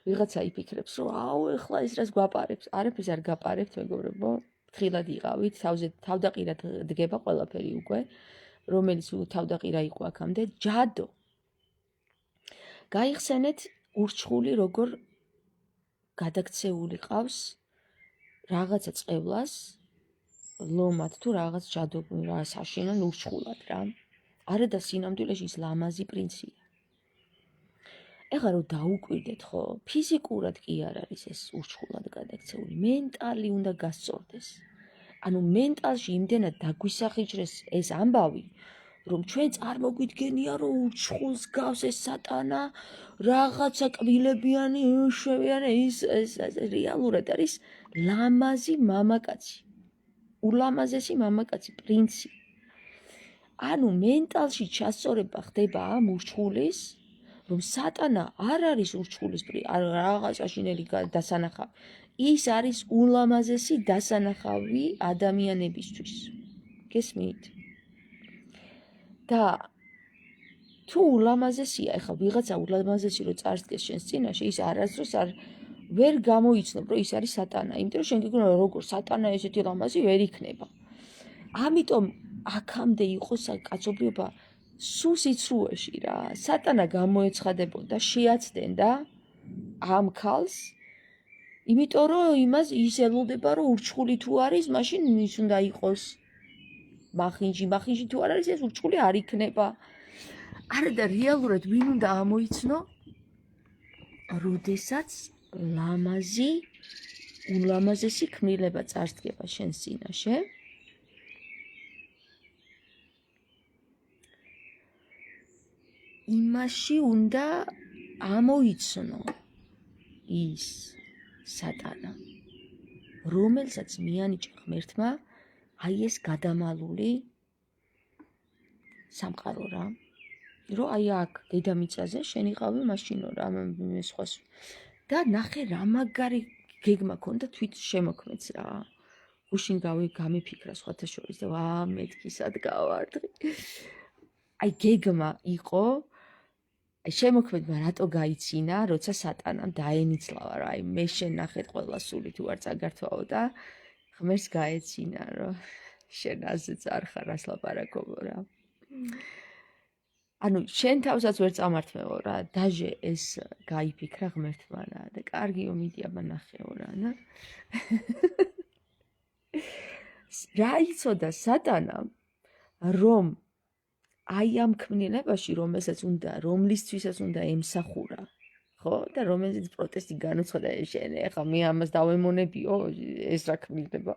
ვიღაცა იფიქრებს, რომ ეხლა ეს რას გვაპარებს, არაფერს არ გაპარებთ, მეგობრებო. ფრთხილად იყავით, თავდაყირა დგება ყველაფერი უკვე, რომელიც თავდაყირა იყო აქამდე, ჯადო. გაიხსენეთ ურჩხული როგორ გადაქცეული ყავს რაღაცა წყევლას ლომად თუ რაღაც ჯადოქი რა საშინან ურჩხულად რა. არა და სინამდვილეში ის ლამაზი პრინცია. ეხლა რომ დაუკვირდეთ ხო, ფიზიკურად კი არ არის ეს ურჩხულად გადაქცეული, მენტალი უნდა გასწორდეს. ანუ მენტალში იმდენად დაგვისახიჭრეს ეს ამბავი, რომ ჩვენ წარმოგვიდგენია, რომ ურჩხულს გავს ეს სატანა, რაღაცა კბილებიანი, შვევიანი, ის რეალურად არის ლამაზი მამაკაცი. ულამაზესი მამაკაცი, პრინცი. ანუ მენტალში ჩასწორება ხდება ამ ურჩხულის, რომ სატანა არ არის ურჩხულის რაღაცა შინელი დასანახავი. ის არის ულამაზესი დასანახავი ადამიანებისთვის. გესმით? და თუ ულამაზესია, ეხლა ვიღაცა ულამაზესი რო წარსდგეს შენს წინაშე, ის არასდროს არ ვერ გამოიცნობ, რომ ის არის სატანა, იმიტომ რომ შენ გიგონა როგორ სატანა ესეთი ლამაზი ვერ იქნება. ამიტომ აქამდე იყო კაცობრიობა სულ სიცრუეში რა. სატანა გამოეცხადებოდა, შეაცდენდა ამ ქალს, იმიტომ რომ იმას ის ელოდება, რომ ურჩხული თუ არის, მაშინ ის უნდა იყოს მახინჯი თუ არ არის, ეს ურჩხული არ იქნება. არა და რეალურად ვინ უნდა ამოიცნო? როდესაც ლამაზი, ულამაზესი ქმნილება წარსდგება შენს წინაშე. იმაში უნდა ამოიცნო ის სატანა, რომელსაც მიანიჭა ღმერთმა აი ეს გადამალული სამყარო რა. რომ აი აქ დედამიწაზე შენ იყავი მაშინო რა სხვას და ნახე რა მაგარი გეგმა ქონდა თვით შემოქმედს რა. გუშინ გამიფიქრა სხვათა შორის და მეთქისად გავარდღი. აი გეგმა იყო შემოქმედმა რატო გაიცინა, როცა სატანამ დაენიცლავა რა. აი მე შენ ნახეთ ყველა სული თუ არ წაგართვაო და ღმერთს გაეცინა, რომ შენ ასეც არ ხარ, რას ლაპარაკობო რა. ანუ შენ თავსაც ვერ წამართმევო რა, დაჟე ეს გაიფიქრა ღმერთმა რა და კარგიო მიდი აბა ნახეო რა, და რა იცოდა სატანამ, რომ აი ამ ქმნილებაში, რომლისთვისაც უნდა ემსახურა, ხო? და რომელზეც პროტესტი განუცხადა, შენ ეხლა მე ამას დავემონებიო, ეს რა ქმნილება.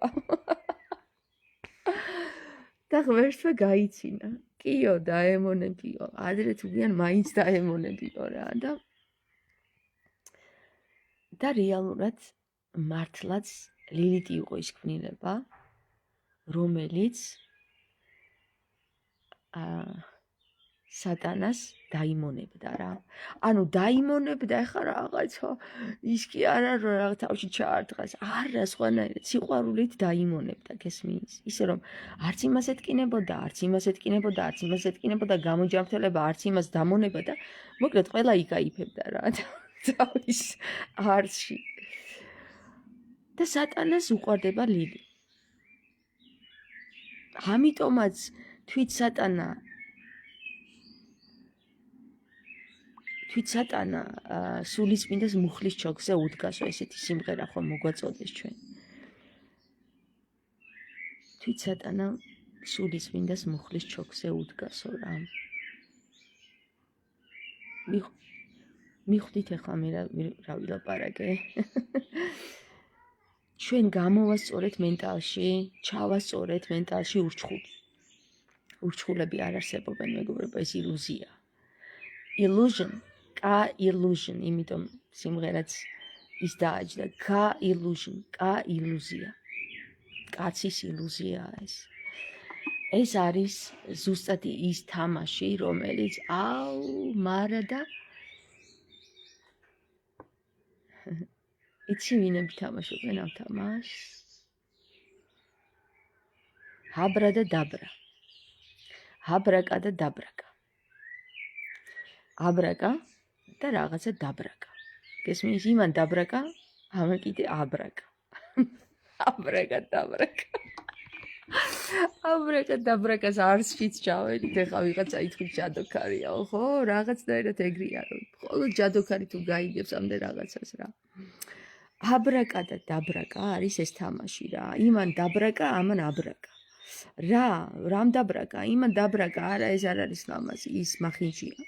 და ღმერთმა გაიცინა. კიო, დაემონებიო, ადრე თუ გიან მაინც დაემონებიო რა და რეალურად მართლაც ლილიტი იყო ის ქმნილება, რომელიც სატანას დაიმონებდა რა. ანუ დაიმონებდა ეხლა რაღაცა ის კი არა რომ რა თავში ჩაარტყას, არა სხვანაირად სიყვარულით დაიმონებდა, გესმის? ისე რომ არც იმას ეთკინებოდა, არც იმას ეთკინებოდა, არც იმას ეთკინებოდა, გამოჯამრთელება, არც იმას დამონება და მოკლედ ყველა იკაიფებდა რა თავის არცში. და სატანას უყვარდება ლილი. ამიტომაც თვით სატანა სულიწმინდას მუხლის ჩოქზე უდგასო, ესეთი სიმღერა ხო მოგვაწოდეს ჩვენ. თვით სატანა სულიწმინდას მუხლის ჩოქზე უდგასო რა. მიხვდით ახლა მე რა ვილაპარაკე. ჩვენ გამოვასწორეთ მენტალში, ჩავასწორეთ მენტალში ურჩხულს. ურჩხულები არ არსებობენ, მეგობრებო, ეს ილუზია. illusion, იმიტომ სიმღერაც ის დააჯდა, illusion, კაცის ილუზიაა ეს. ეს არის ზუსტად ის თამაში, რომელიც მარა და იცი ვინები თამაშობენ ამ თამაშს? ჰაბრა და დაბრა. ჰაბრაკა და დაბრაკა. აბრაკა და რაღაცა დაბრაკა. გესმის? იმან დაბრაკა, ამან კიდე აბრაკა. აბრაკა დაბრაკა. აბრაკა დაბრაკას არსშიც ჩავედით, ეხლა ვიღაცა ითქვით ჯადოქარია, ხო? რაღაცნაირად ეგრეა, რომ მხოლოდ ჯადოქარი თუ გაიგებს ამდე რაღაცას რა. აბრაკა და დაბრაკა არის ეს თამაში რა. იმან დაბრაკა, ამან აბრაკა. რამ დაბრაკა? იმან დაბრაკა, არა ეს არ არის ლამაზი, ის მახინჯია.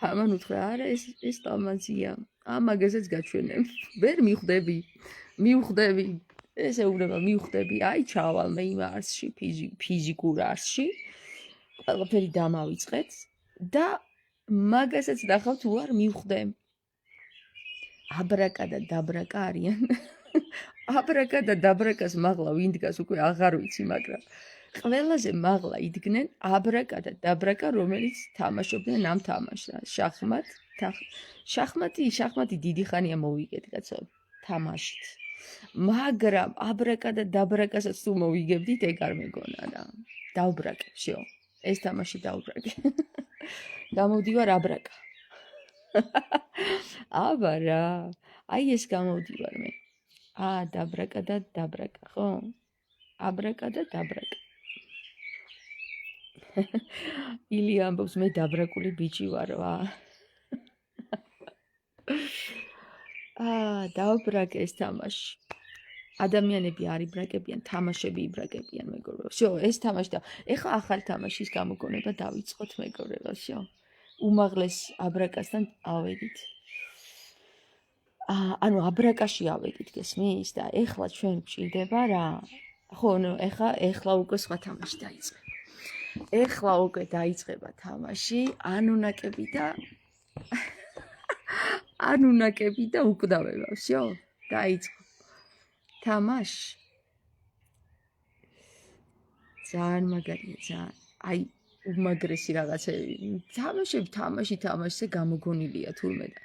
ამან უთხრა, არა ეს ლამაზია. ამაგაზეც გაჩვენებ. ვერ მივხვდები. ესე უბრალოდ მივხვდები. აი ჩავალ მე იმ არსში, ფიზიკურ არსში. ყველაფერი დამავიწყეთ და მაგასაც ნახავ თუ არ მივხვდე. აბრაკა და დაბრაკა არიან. აბრაკა და დაბრაკას მაღლა ვინ დგას უკვე აღარ ვიცი, მაგრამ ყველაზე მაღლა იდგნენ აბრაკა და დაბრაკა, რომელიც თამაშობდნენ ამ თამაშს. შახმატი დიდი ხანია მოვიგეთ, კაცო, თამაშით. მაგრამ აბრაკა და დაბრაკასაც თუ მოვიგებდით, ეგ არ მეგონა რა. დავბრაკე, всё. ეს თამაში დავბრაკე. გამოვდივარ აბრაკა. აბა რა, აი ეს გამოვდივარ მე. დაბრაკა და დაბრაკა, ხო? აბრაკა და დაბრაკა. ილია ამბობს, მე დაბრაკული ბიჭი ვარ, ვა. დავბრაკე ეს თამაში. ადამიანები არ იბრაკებიან, თამაშები იბრაკებიან, მეგობრებო. всё, ეს თამაში და ეხლა ახალი თამაშის გამოგონება დავიწყოთ, მეგობრებო, всё. უმაღლეს აბრაკასთან ავედით. ანუ აბრაკაში ავედით, გესმის? და ეხლა ჩვენ გვჭირდება რა? ხო, ნუ ეხლა უკვე სხვა თამაში დაიწყება. ეხლა უკვე დაიწყება თამაში, ანუნაკები და უკვდავება, всё, დაიწყო. თამაში. ძალიან მაგარია, ძალიან. აი, უმაგრესი რაღაცები. თამაშზე გამოგონილია თურმე და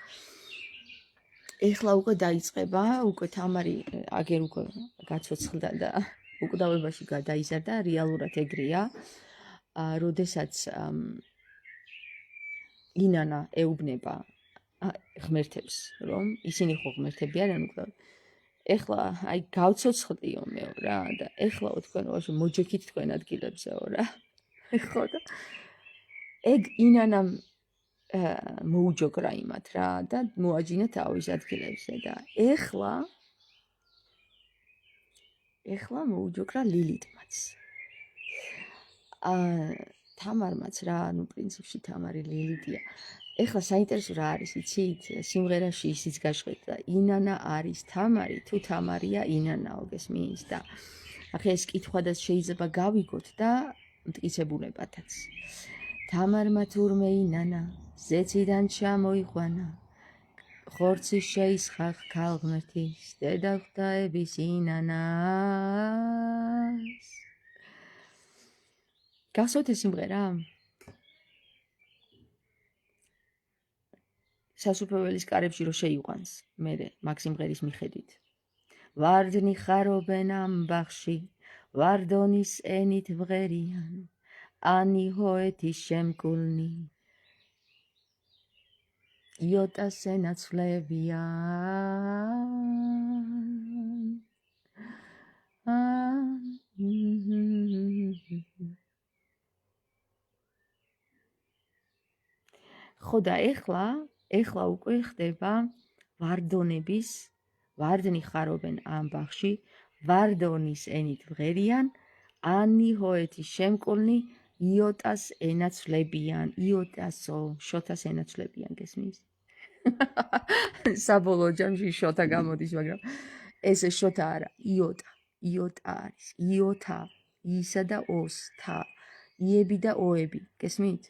ეხლა უკვე დაიწყება, უკვე თამარი აგერ უკვე გაცოცხლდა და უკვდავებაში გადაიზარდა, რეალურად ეგრეა. როდესაც ინანა ეუბნება ღმერთებს, რომ ისინი ხო ღმერთები არიან უკვე. ეხლა აი გავცოცხლდიო მეო რა და ეხლაო თქვენ მოჯექით თქვენ ადგილებზეო რა. ხო და ეგ ინანამ მოუჯოგრა იმათ რა და მოაჯინა თავის ადგილებზე და ეხლა მოუჯოგრა ლილიტმაც. თამარმაც რა, ნუ პრინციპში თამარი ლილიტია. ეხლა საინტერესო რა არის, იცით? სიმღერაში ისიც გაჟღერდა, ინანა არის თამარი, თუ თამარია ინანაო, გესმის? და ახლა ეს კითხვადაც შეიძლება გავიგოთ და მტკიცებულებათაც. თამარმა თურმე ინანა ზეციდან ჩამოიყვანა, ხორცი შეისხა ქალღმერთის, დედა ღვთაების ინანას. გახსოვთ ეს სიმღერა? სასუფეველის კარებში რო შეიყვანს, მერე მაგ სიმღერის მიხედვით. ვარდნი ხარობენ ამ ბაღში, ვარდონის ენით ვღერიან, ანი ჰოეთის შემკულნი, იოტას ენაცვლებიან. ხო და ეხლა უკვე ხდება ვარდნი ხარობენ ამ ბაღში, ვარდონის ენით ვღერიან, ანი ჰოეთის შემკულნი, იოტას ენაცვლებიან. იოტასო, შოთას ენაცვლებიან, გესმის? საბოლოო ჯამში შოთა გამოდის, მაგრამ ეს შოთა არა, იოტა არის. იოთა, ისა და ოს, თა, იები და ოები, გესმით?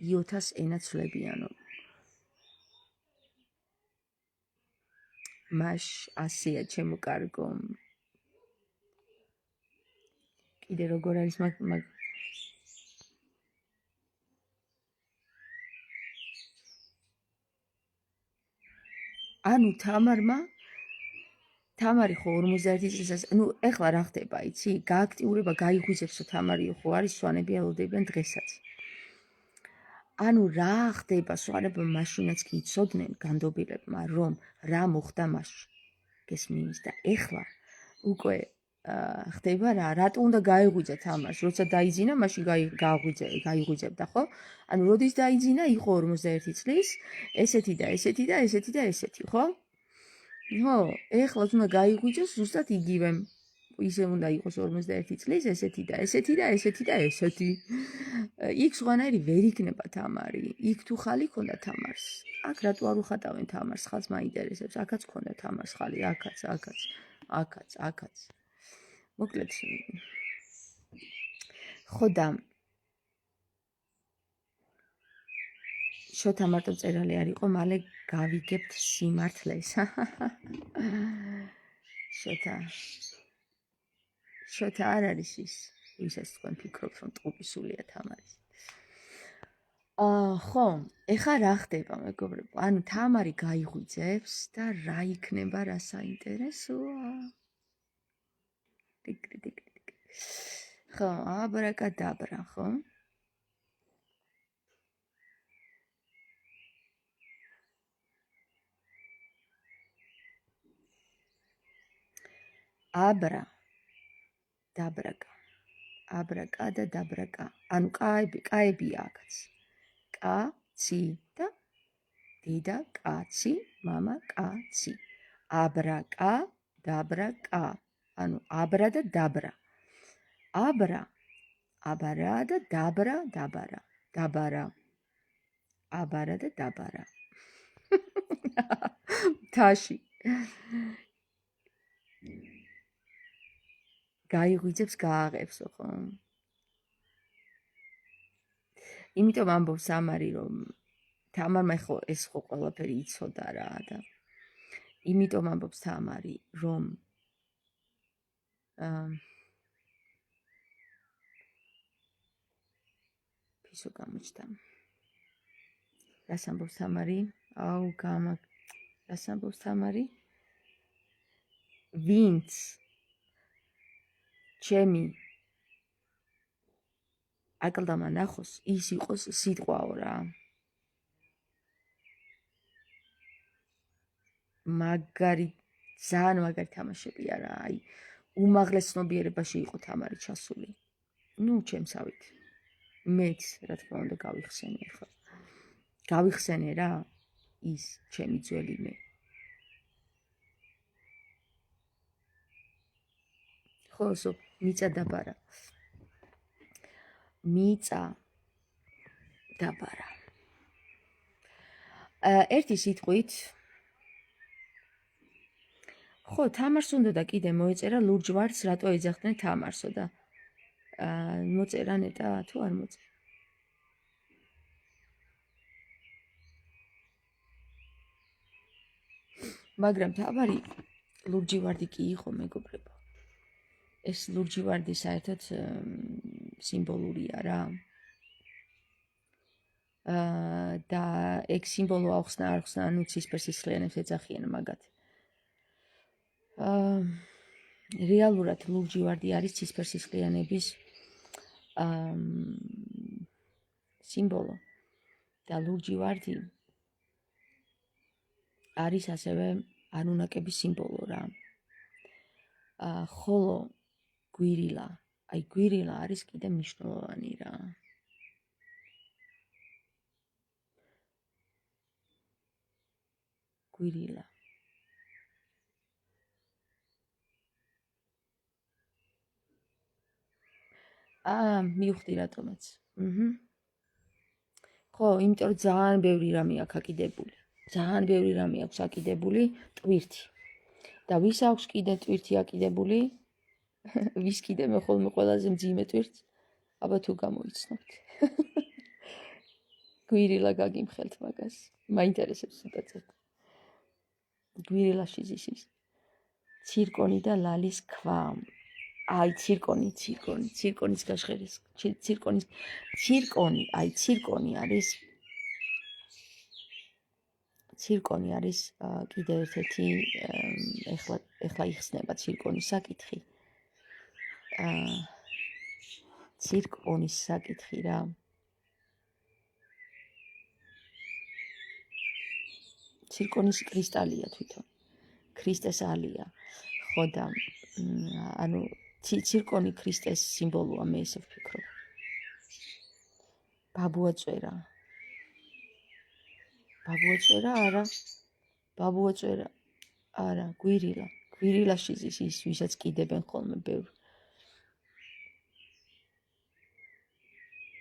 იოთას ენაცვლებიანო. მაშ ასია ჩემო კარგო. კიდე როგორ არის მაგ ანუ თამარი ხო 51 წელსაც, ნუ ეხლა რა ხდება, იცი? გააქტიურება, გაიღვიძებსო თამარიო ხო არის, სვანები ელოდებიან დღესაც. ანუ რა ხდება, სვანებმა მაშინაც კი იცოდნენ განდობილებმა, რომ რა მოხდა მასში. გესმის? და ეხლა უკვე ხდება რა, რატო უნდა გაიღვიძა თამარს, როცა დაიძინა, მაშინ გაიღვიძებდა, ხო? ანუ როდის დაიძინა, იყო 51 წლის, ესეთი და ესეთი და ესეთი და ესეთი, ხო? ხო, ეხლა უნდა გაიღვიძოს ზუსტად იგივე. ისე უნდა იყოს 51 წლის, ესეთი და ესეთი და ესეთი და ესეთი. იქ სხვანაირი ვერ იქნება თამარი. იქ თუ ხალი ქონდა თამარს. აქ რატო არ უხატავენ თამარს? ხალხს მაინტერესებს. აქაც ქონდა თამარს ხალი, აქაც. მოკლედ ხო და შოთა მარტო წერალი არ იყო, მალე გავიგებთ სიმართლეს. შოთა არ არის ის, ვისაც თქვენ ფიქრობთ, რომ ტყუპისულია თამარი. ხო, ეხა რა ხდება, მეგობრებო? ანუ თამარი გაიღვიძებს და რა იქნება, რა საინტერესოა? ხო, აბრაკადაბრა, ხო? აბრა და დაბრაკა. ანუ კაებია აქაც. კაცი და დედა კაცი, მამა კაცი. აბრაკა, დაბრაკა. ანუ აბრა და დაბრა. აბრა და დაბრა, დაბარა. აბარა და დაბარა. თაში. გაიღვიძებს, გააღებსო, ხო? იმიტომ ამბობს სამარი, რომ თამარმა ეს ხო ყველაფერი იცოდა რა და იმიტომ ამბობს თამარი, რომ ფისო გამოჩნდა. რას ამბობს თამარი? რას ამბობს თამარი? ვინც ჩემი აკლდამა ნახოს, ის იყოს სიტყვაო რა. ძალიან მაგარი თამაშებია რა. აი, უმაღლეს ცნობიერებაში იყო თამარი ჩასული. ნუ ჩემსავით. მეც, რა თქმა უნდა, გავიხსენე ახლა. გავიხსენე რა, ის ჩემი ძველი მე. ხო, მიწა დაბარა. ერთი სიტყვით ხო, თამარს უნდა და კიდე მოეწერა ლურჯ-ვარდს, რატო ეძახდნენ თამარსო და მოწერა ნეტა თუ არ მოწერა. მაგრამ თამარი ლურჯი-ვარდი კი იყო, მეგობრებო. ეს ლურჯი-ვარდი საერთოდ სიმბოლურია რა. და ეგ სიმბოლო ახსნა, ანუ ცისფერ-სისხლიანებს ეძახიან მაგათ. რეალურად ლურჯი-ვარდი არის ცისფერ-სისხლიანების სიმბოლო და ლურჯი-ვარდი არის ასევე არუნაკების სიმბოლო რა. ხოლო გვირილა არის კიდე მნიშვნელოვანი რა. გვირილა. მივხვდი რატომაც. ხო, იმიტომ რომ ძალიან ბევრი რამე აქვს აკიდებული. ძალიან ბევრი რამე აქვს აკიდებული ტვირთი. და ვის აქვს კიდე ტვირთი აკიდებული? ვის კიდე მე ხოლმე ყველაზე მძიმე ტვირთს? აბა თუ გამოიცნობთ. გვირილა გაგიმხელთ მაგას. მაინტერესებს სიტყვაზე. გვირილაში ზისის. ცირკონი და ლალის ქვა. აი ცირკონის გაშღერის. ცირკონი არის კიდევ ერთ-ერთი ეხლა იხსნება ცირკონის საკითხი. ცირკონის საკითხი რა. ცირკონის კრისტალია თვითონ. ქრისტეს ალია. ხო და ანუ ცირკონი ქრისტეს სიმბოლოა, მე ესე ვფიქრობ. ბაბუაწერა არა, გვირილაში ზის ის, ვისაც კიდებენ ხოლმე ბევრ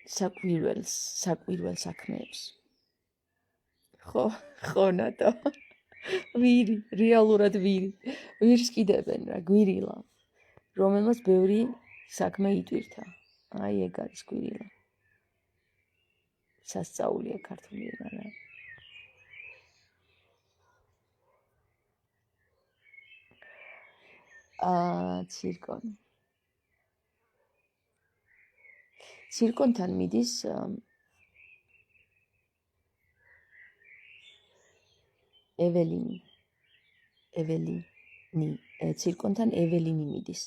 საკვირველ საქმეებს. ხო ნატო. ვირი, რეალურად ვირი. ვირს კიდებენ რა, გვირილა. რომელმაც ბევრი საქმე იტვირთა. აი ეგ არის გვირილა. სასწაულია ქართული ენა რა. ცირკონი. ცირკონთან მიდის ეველინი. ცირკონთან ეველინი მიდის.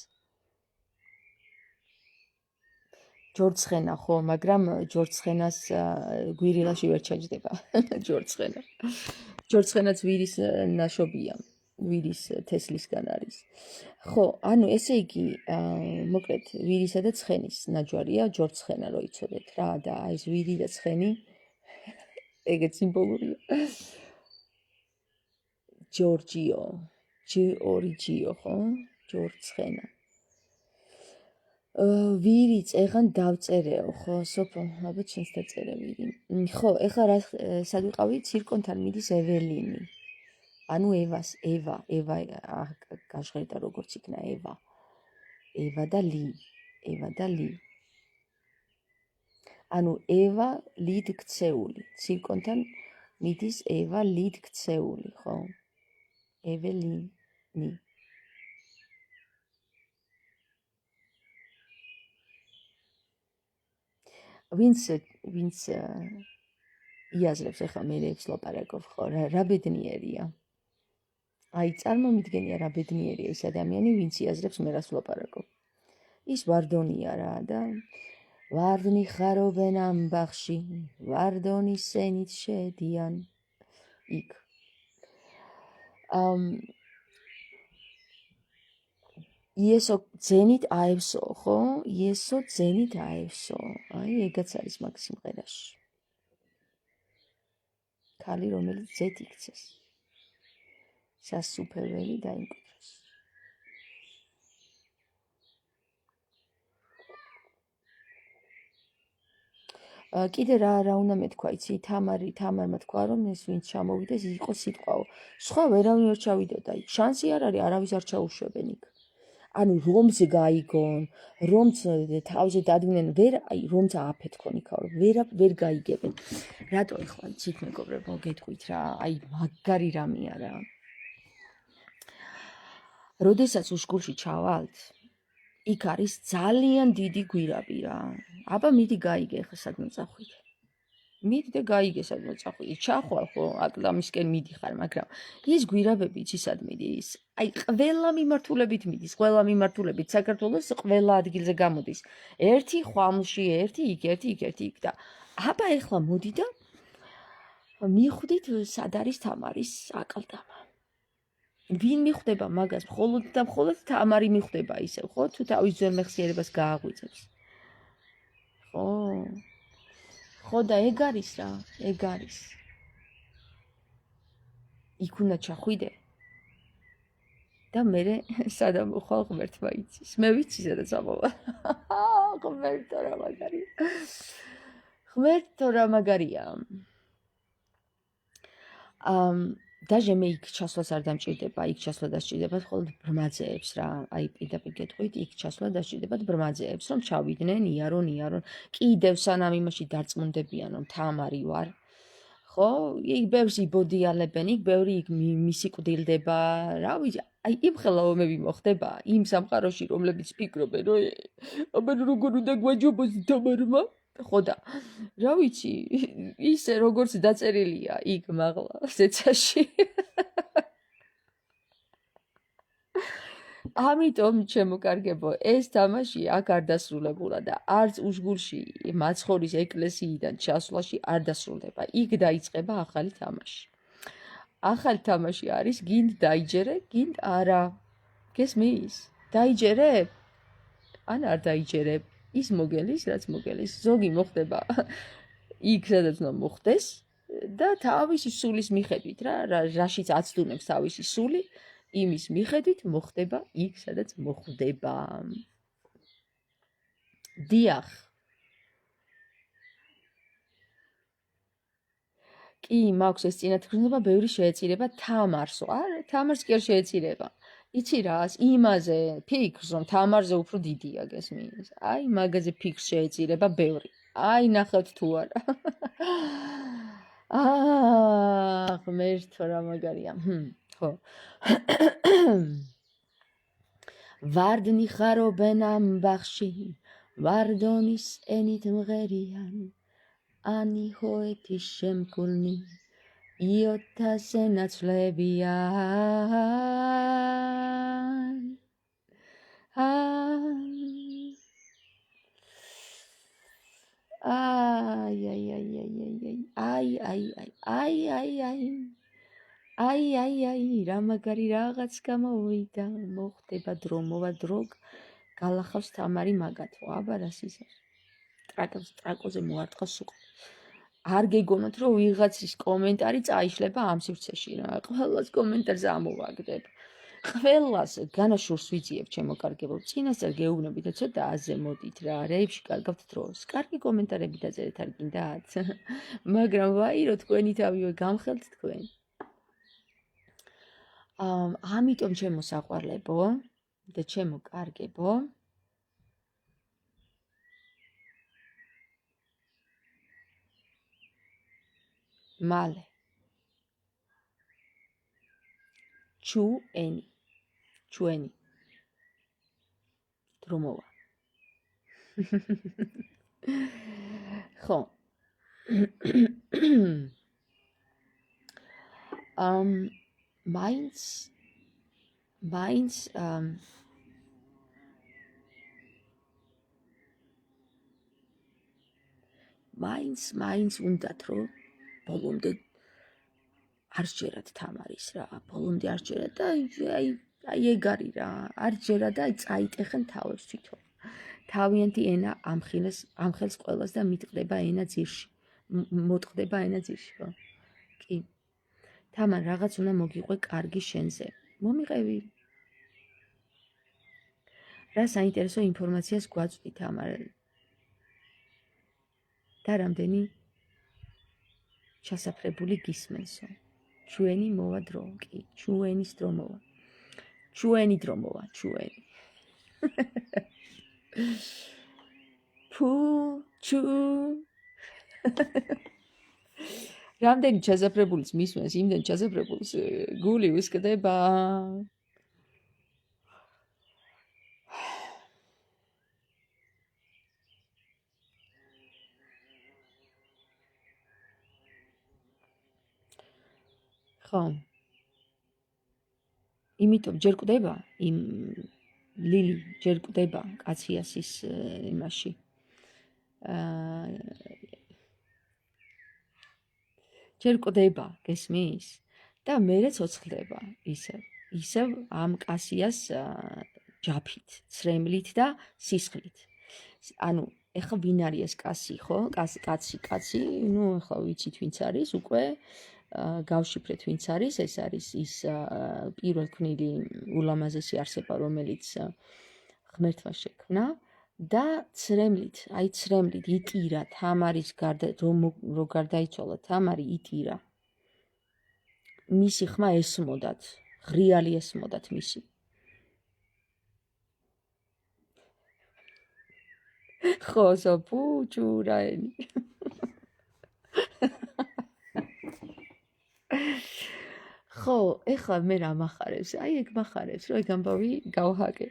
ჯორცხენა ხო, მაგრამ ჯორცხენას გვირილაში ვერ ჩაჯდება. ჯორცხენაც ვირის ნაშობია. ვირის თესლისგან არის. ხო, ანუ ესე იგი, მოკლედ, ვირისა და ცხენის ნაჯვარია ჯორცხენა, რო იცოდეთ რა, და აი ეს ვირი და ცხენი ეგეც სიმბოლურია. ჯორჯიო, ხო? ჯორცხენა. ვირი წეღან დავწერეო, ხო, სოფო, ალბათ შენს დაწერე ვირი. ხო, ეხლა რა სად ვიყავი? ცირკონთან მიდის ეველინი. ანუ ევა გაჟღერდა როგორც იქნა ევა და ლი. ანუ ევა ლიდ ქცეული. ცირკონთან მიდის ევა ლიდ ქცეული, ხო? ეველინი. ვინც იაზრებს ეხლა მე რეებს ლაპარაკობ, ხო, რა ბედნიერია. აი, წარმომიდგენია რა ბედნიერია ის ადამიანი, ვინც იაზრებს მე რას ვლაპარაკობ. ის ვარდონია რა და ვარდნი ხარობენ ამბახში, ვარდონი სენით შედიან. იქ. იესო ძენით აევსო, ხო? იესო ძენით აევსო. აი, ეგაც არის მაგ სიმღერაში. ქალი, რომელიც ძეთ იქცეს. სასუფეველი დაიმკვიდროს. კიდე რა უნდა მეთქვა, იცი, თამარმა თქვა, რომ ეს ვინც ჩამოვიდეს, ის იყო სიტყვაო. სხვა ვერავინ ვერ ჩავიდოდა იქ. შანსი არ არის, არავის არ ჩაუშვებენ იქ. ანუ რომს გაიგონ, რომს თავზე დადგნენ, რომს ააფეთქონ იქაო, ვერ გაიგებენ. რატო ეხლა ცით მეგობრებო გეტყვით რა, აი მაგარი რამეა რა. როდესაც უშკულში ჩავალთ, იქ არის ძალიან დიდი გვირაბი რა. აბა მიდი გაიგე ახლა სადმე წახვიდე. მიდი და გაიგე სადმე წახვიდე. ჩახვალ ხო, აკლამისკენ მიდიხარ, მაგრამ ის გვირაბები იცი სად მიდის? აი ყველა მიმართულებით მიდის, ყველა მიმართულებით საქართველოს ყველა ადგილზე გამოდის. ერთი ხვამლში, ერთი იქ და აბა ახლა მოდი და მიხვდით სად არის თამარის აკლდამა. ვინ მიხვდება მაგას? მხოლოდ და მხოლოდ თამარი მიხვდება ისევ, ხო? თუ თავის ძველ მეხსიერებას გააღვიძებს. ხო და ეგ არის რა, ეგ არის. იქ უნდა ჩახვიდე. და მე სადამ ხვალ ღმერთმა იცის. მე ვიცი სადაც ამოვა. ღმერთო რა მაგარია. ღმერთო რა მაგარია. დაჟე მე იქ ჩასვლას არ დამჭირდება, იქ ჩასვლა დასჭირდებათ მხოლოდ ბრმაძეებს რა. აი პირდაპირ გეტყვით, იქ ჩასვლა დასჭირდებათ ბრმაძეებს, რომ ჩავიდნენ, იარონ. კიდევ სანამ იმაში დარწმუნდებიან, რომ თამარი ვარ. ხო, იქ ბევრს იბოდიალებენ, იქ ბევრი იქ მისიკვდილდება, რა ვიცი, აი იმ ხელოვანები მოხდება იმ სამყაროში, რომლებიც ფიქრობენ, რომ აბა როგორ უნდა გვაჯობოს თამარმა? ხო და რა ვიცი, ისე როგორც დაწერილია იქ მაღლა ზეცაში. ამიტომ ჩემო კარგებო, ეს თამაში აქ არ დასრულებულა და არც უშგულში მაცხოვრის ეკლესიიდან ჩასვლაში არ დასრულდება. იქ დაიწყება ახალი თამაში. ახალი თამაში არის გინდ დაიჯერე, გინდ არა. გესმის? დაიჯერებ? ან არ დაიჯერებ? ის მოგელის, რაც მოგელის. ზოგი მოხდება იქ, სადაც უნდა მოხდეს და თავისი სულის მიხედვით რაშიც აცდუნებს თავისი სული, იმის მიხედვით მოხდება იქ, სადაც მოხდება. დიახ. კი, მაქვს ეს წინათქმულება, ბევრი შეეწირება თამარსო. არა, თამარს კი არ შეეწირება. იცი რას? იმაზე ფიქრს, რომ თამარზე უფრო დიდია, გესმის? აი, მაგაზე ფიქრს შეეწირება ბევრი. აი, ნახავთ თუ არა. ღმერთო, რა მაგარია. ხო. ვარდნი ხარობენ ამბახში, ვარდონის ენით მღერიან. Ani hoeti შემკულნი იოთაზე ნაცვლებიან. აი, რა მაგარი რაღაც გამოვიდა, მოხდება დრო, მოვა დრო, გალახავს თამარი მაგათო, აბა რას ისარ. ტრაკოზე მოარტყა სულ. არ გეგონოთ, რომ ვიღაცის კომენტარი წაიშლება ამ სივრცეში რა. ყველას კომენტარს ამოვაგდებ. ყველას განაშურს ვიძიებ, ჩემო კარგებო. წინასწარ გეუბნები და ცოტა აზე მოდით რა. რეებში კარგავთ დროს. კარგი კომენტარები დაწერეთ არ გინდათ? მაგრამ ვაირო თქვენი თავივე გამხელთ თქვენ. ამიტომ ჩემო საყვარლებო და ჩემო კარგებო, მალე ჩვენი დრო მოვა. ხო. მაინც უნდათ რომ ბოლომდე არ სჯერათ თამარის რა, ბოლომდე არ სჯერათ და აი ეგ არის რა, არ სჯერათ და წაიტეხენ თავს თვითონ. თავიანთი ენა ამხელს ყველას და მიტყდება ენა ძირში, მოტყდება ენა ძირში, ხო? კი. თამარ, რაღაც უნდა მოგიყვე კარგი შენზე. მომიყევი. რა საინტერესო ინფორმაციას გვაწვდი თამარ. და რამდენი ჩასაფრებული გისმენსო. ჩვენი მოვა დრო, კი, ჩვენის დრო მოვა. ჩვენი დრო მოვა, ჩვენი. რამდენი ჩასაფრებულის მისმენს, იმდენ ჩასაფრებულს გული უსკდება. ხო. იმიტომ ჯერ კვდება იმ ლილი ჯერ კვდება კაციასის იმაში. ჯერ კვდება, გესმის? და მერე ცოცხლდება ისევ ამ კასიას ჯაფით, ცრემლით და სისხლით. ანუ ეხლა ვინ არის ეს კასი, ხო? კაცი, ნუ ეხლა ვიცით ვინც არის, უკვე გავშიფრეთ ვინც არის, ეს არის ის პირველ ქმნილი ულამაზესი არსება, რომელიც ღმერთმა შექმნა და ცრემლით იტირა თამარის გარდა, რო გარდაიცვალა თამარი იტირა. მისი ხმა ესმოდათ, ღრიალი ესმოდათ მისი. ხო, პუჭურაენი. ხო, ეხლა მე რა მახარებს? აი ეგ მახარებს, რომ ეგ ამბავი გავჰაგე.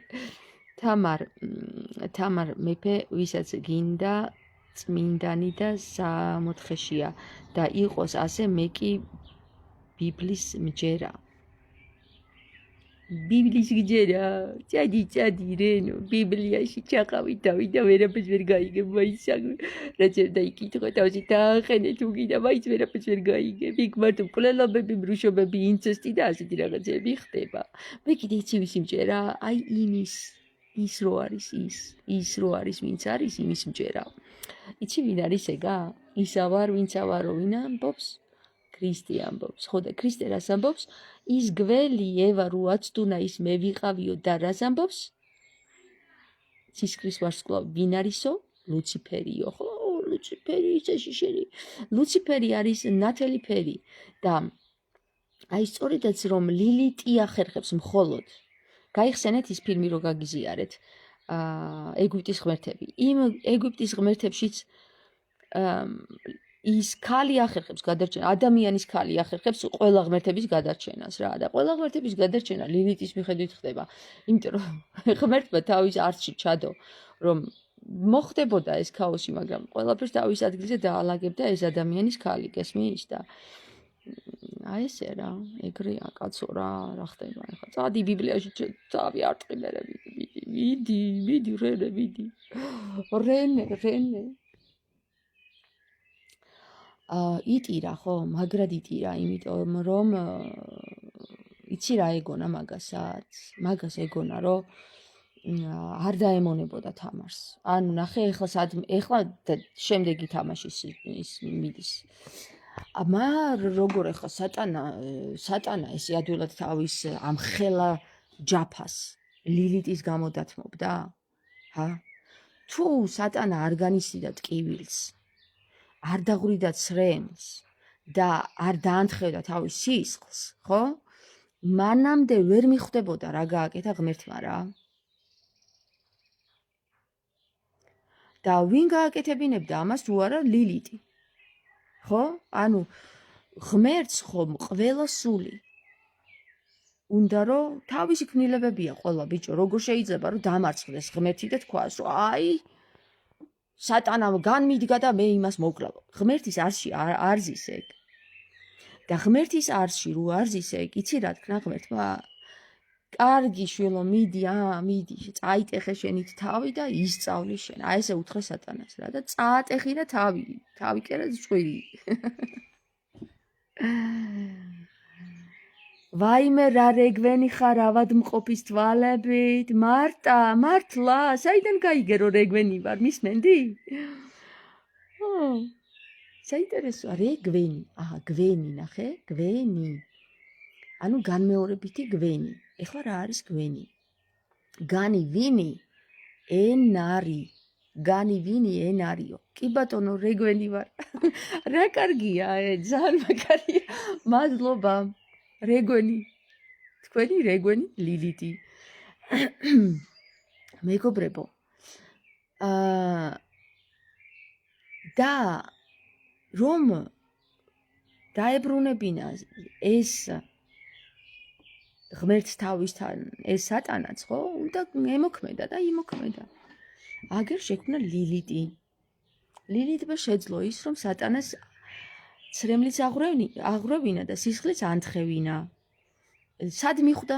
თამარ მეფე, ვისაც გინდა წმინდანი და სამოთხეშია და იყოს ასე, მე კი ბიბლის მჯერა. ბიბლიის გჯერა, წადი რენო, ბიბლიაში ჩაყავი თავი და ვერაფერს ვერ გაიგებ, მაინც რაც ვერ დაიკითხო, თავში დაახენე თუ გინდა, მაინც ვერაფერს ვერ გაიგებ. იქ მარტო მკვლელობები, ბრუშობები, ინცესტი და ასეთი რაღაცები ხდება. მე კიდე იცი ვისი მჯერა, აი ის რო არის ის რო არის, ვინც არის, იმის მჯერა. იცი ვინ არის ეგა? ისა ვარ, ვინც ავარო, ვინ ამბობს? ქრისტე ამბობს. ხო და ქრისტე რას ამბობს? ის გველი ევა რუაც დუნაის მე ვიყავიო და რას ამბობს? ცისკრის ვარსკვლავი ვინ არისო? ლუციფერიო. ხო, ლუციფერი ისეში შენი. ლუციფერი არის ნათელი ფერი და აი სწორედაც რომ ლილიტი ახერხებს მხოლოდ. გაიხსენეთ ის ფილმი რო გაგიზიარეთ. ეგვიპტის ღმერთები. იმ ეგვიპტის ღმერთებშიც ის ქალი ახერხებს გადარჩენა, ადამიანის ქალი ახერხებს ყველა ღმერთების გადარჩენას რა და ყველა ღმერთების გადარჩენა ლილიტის მიხედვით ხდება. იმიტომ რომ ღმერთმა თავის არჩი ჩადო, რომ მოხდებოდა ეს ქაოსი, მაგრამ ყველაფერს თავის ადგილზე დაალაგებდა ეს ადამიანის ქალი, გესმის და აი ესე რა, ეგრეა კაცო რა ხდება ახლა. წადი ბიბლიაში თავი არ ტყინერე, მიდი რენე, მიდი. რენე. იტირა ხო, მაგრად იტირა, იმიტომ რომ იცი რა ეგონა მაგას ეგონა, რომ არ დაემონებოდა თამარს. ანუ ნახე ეხლა შემდეგი თამაშის ის მიდის. როგორ ეხლა სატანა ესე ადვილად თავის ამ ხელა ჯაფას ლილიტის გამო დათმობდა? თუ სატანა არ განისიდა ტკივილს, არ დაღვრიდა ცრემლს და არ დაანთხევდა თავის სისხლს, ხო? მანამდე ვერ მიხვდებოდა რა გააკეთა ღმერთმა რა. და ვინ გააკეთებინებდა ამას თუ არა ლილიტი? ხო? ანუ ღმერთს ხომ ყველა სული უნდა რომ თავისი ქმნილებებია ყველა ბიჭო, როგორ შეიძლება რომ დამარცხდეს ღმერთი და თქვას რომ აი სატანამ განმიდგა და მე იმას მოკვლავ. ღმერთის არსში არ ზის ეგ. და ღმერთის არსში რო არ ზის ეგ, იცი რა თქვა ღმერთმა? კარგი შვილო, მიდი, წაიტეხე შენით თავი და ისწავლი შენ. აი ესე უთხრე სატანას რა და წაატეხი რა თავი კერა წვირი. ვაიმე რა რეგვენი ხარ ავადმყოფის თვალებით, მართლა, საიდან გაიგერო რეგვენი ვარ, მისმენდი? საინტერესოა, რეგვენი, გვენი ნახე, გვენი. ანუ განმეორებითი გვენი. ეხლა რა არის გვენი? განი ვინი ენარიო. კი ბატონო, რეგვენი ვარ. რა კარგია, ძალიან მაგარია. მადლობა. რეგვენი. თქვენი რეგვენი ლილიტი. მეგობრებო. და რომ დაებრუნებინა ეს ღმერთს თავისთან ეს სატანაც, ხო? უნდა ემოქმედა და იმოქმედა. აგერ შექმნა ლილიტი. ლილიტმა შეძლო ის, რომ სატანას ცრემლიც აღრევინა და სისხლიც ანთხევინა. სად მიხვდა?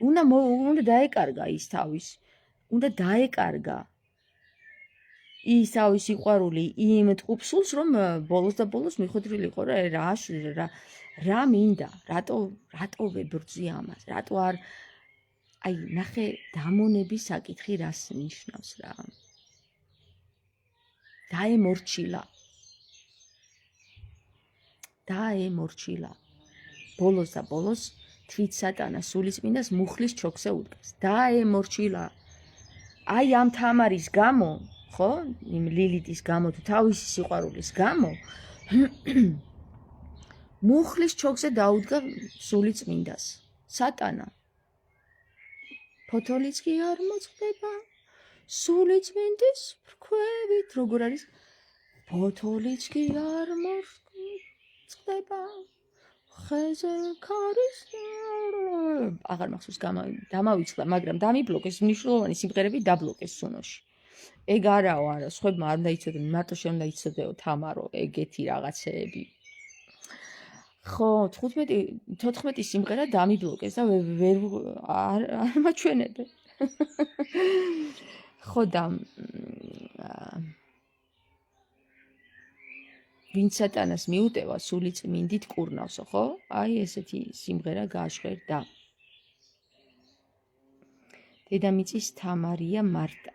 უნდა დაეკარგა ის თავის. უნდა დაეკარგა ის თავის სიყვარული იმ ტყუპსულს, რომ ბოლოს მიხვედრილიყო რა მინდა, რატო ვებრძვი ამას, რატო არ აი ნახე დამონების საკითხი რას ნიშნავს რა. დაემორჩილა. ბოლოს თვით სატანა სულიწმინდას მუხლის ჩოქზე უდგას. დაემორჩილა. აი ამ თამარის გამო, ხო? იმ ლილიტის გამო თუ თავისი სიყვარულის გამო მუხლის ჩოქზე დაუდგა სულიწმინდას. სატანა. ფოთოლიც კი არ მოწყდება. სულიწმინდის ფრქვევით, როგორ არის? ფოთოლიც კი არ მოწყდება. ხეზე ქარის აღარ მახსოვს დამავიწყდა, მაგრამ დამიბლოკეს მნიშვნელოვანი სიმღერები დაბლოკეს სუნოში. ეგ არაო, სხვებმა არ უნდა იცოდნენ, მარტო შენ უნდა იცოდეო თამარო, ეგეთი რაღაცეები. ხო, 14 სიმღერა დამიბლოკეს და არ მაჩვენებე. ხო და ვინც სატანას მიუტევა, სული წმინდით კურნავსო, ხო? აი ესეთი სიმღერა გააჟღერდა. დედამიწის თამარია მარტა.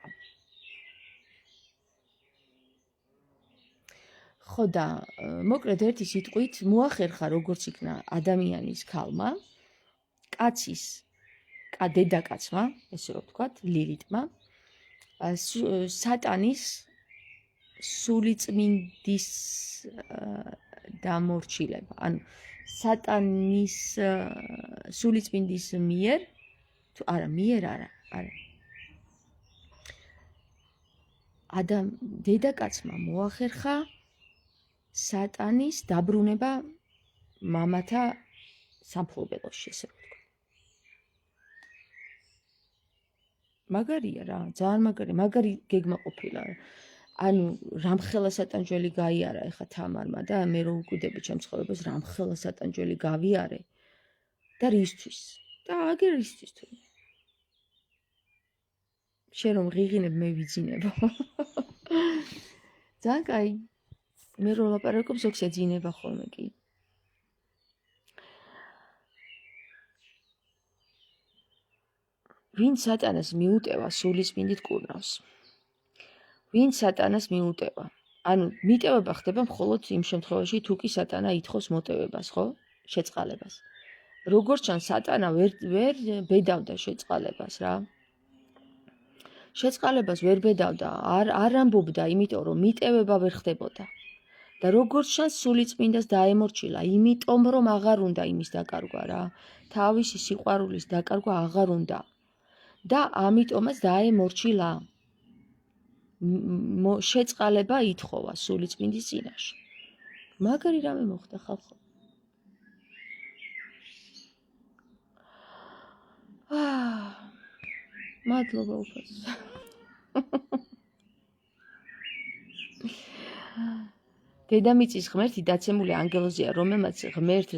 ხო და მოკლედ ერთი სიტყვით მოახერხა როგორც იქნა ადამიანის ქალმა, კაცის, დედაკაცმა, ესე რომ ვთქვათ, ლილიტმა, სატანის სულიწმინდის დამორჩილება. ანუ სატანის სულიწმინდის მიერ, დედაკაცმა მოახერხა სატანის დაბრუნება მამათა სამფლობელოში, ესე რომ ვთქვათ. მაგარია რა, ძალიან მაგარი გეგმა ყოფილა. ანუ რამხელა სატანჯველი გაიარა ეხა თამარმა და მე რო ვკვიდები ჩემს ცხოვრებას რამხელა სატანჯველი გავიარე და რისთვის? და აგერ ისთვის თუ. შენ რომ ღიღინებ მე ვიძინებო. ძალიან კაი. მე რო ლაპარაკობ ზოგს ეძინება ხოლმე კი. ვინ სატანას მიუტევა, სულიწმინდით კურნავს. ვინ სატანას მიუტევა? ანუ მიტევება ხდება მხოლოდ იმ შემთხვევაში, თუ კი სატანა ითხოვს მოტევებას, ხო? შეწყალებას. როგორც ჩანს, სატანა ვერ ბედავდა შეწყალებას რა. შეწყალებას ვერ ბედავდა, არ ამბობდა, იმიტომ რომ მიტევება ვერ ხდებოდა. და როგორც ჩანს, სულიწმინდას დაემორჩილა, იმიტომ რომ აღარ უნდა იმის დაკარგვა რა. თავისი სიყვარულის დაკარგვა აღარ უნდა. და ამიტომაც დაემორჩილა. შეწყალება ითხოვა სულიწმინდის წინაშე. მაგარი რამე მოხდა ხალხო. მადლობა უფალს. დედამიწის ღმერთი დაცემული ანგელოზია, რომელმაც ღმერთ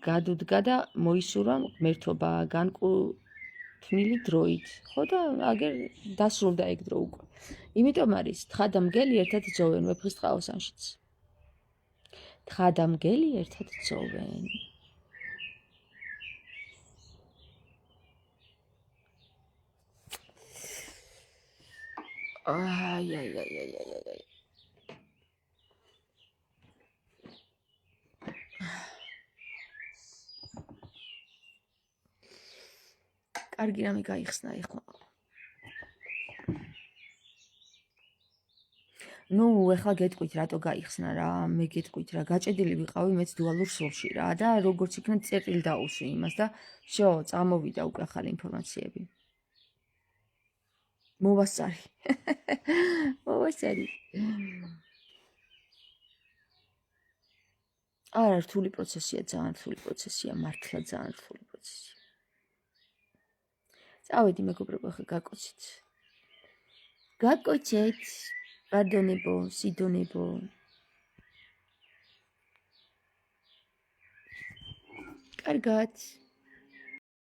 გადუდგა და მოისურვა ღმერთობა განკუთვნილი დროით. ხო და აგერ დასრულდა ეგ დრო უკვე. იმიტომ არის თხა და მგელი ერთად ძოვენ ვეფხისტყაოსანშიც. თხა და მგელი ერთად ძოვენ. აი. კარგი რამე გაიხსნა ეხლა. ნუ ეხლა გეტყვით რატო გაიხსნა რა, მე გეტყვით რა, გაჭედილი ვიყავი მეც დუალურ სულში რა და როგორც იქნა წერტილი დაუსვი იმას და შო, წამოვიდა უკვე ახალი ინფორმაციები. მოვასწარი. არა, რთული პროცესია, ძალიან რთული პროცესია, მართლა ძალიან რთული პროცესია. წავედი მეგობრებო, ახლა გაკოცეთ. გაკოცეთ. პარდონებო, სიდონებო. კარგად.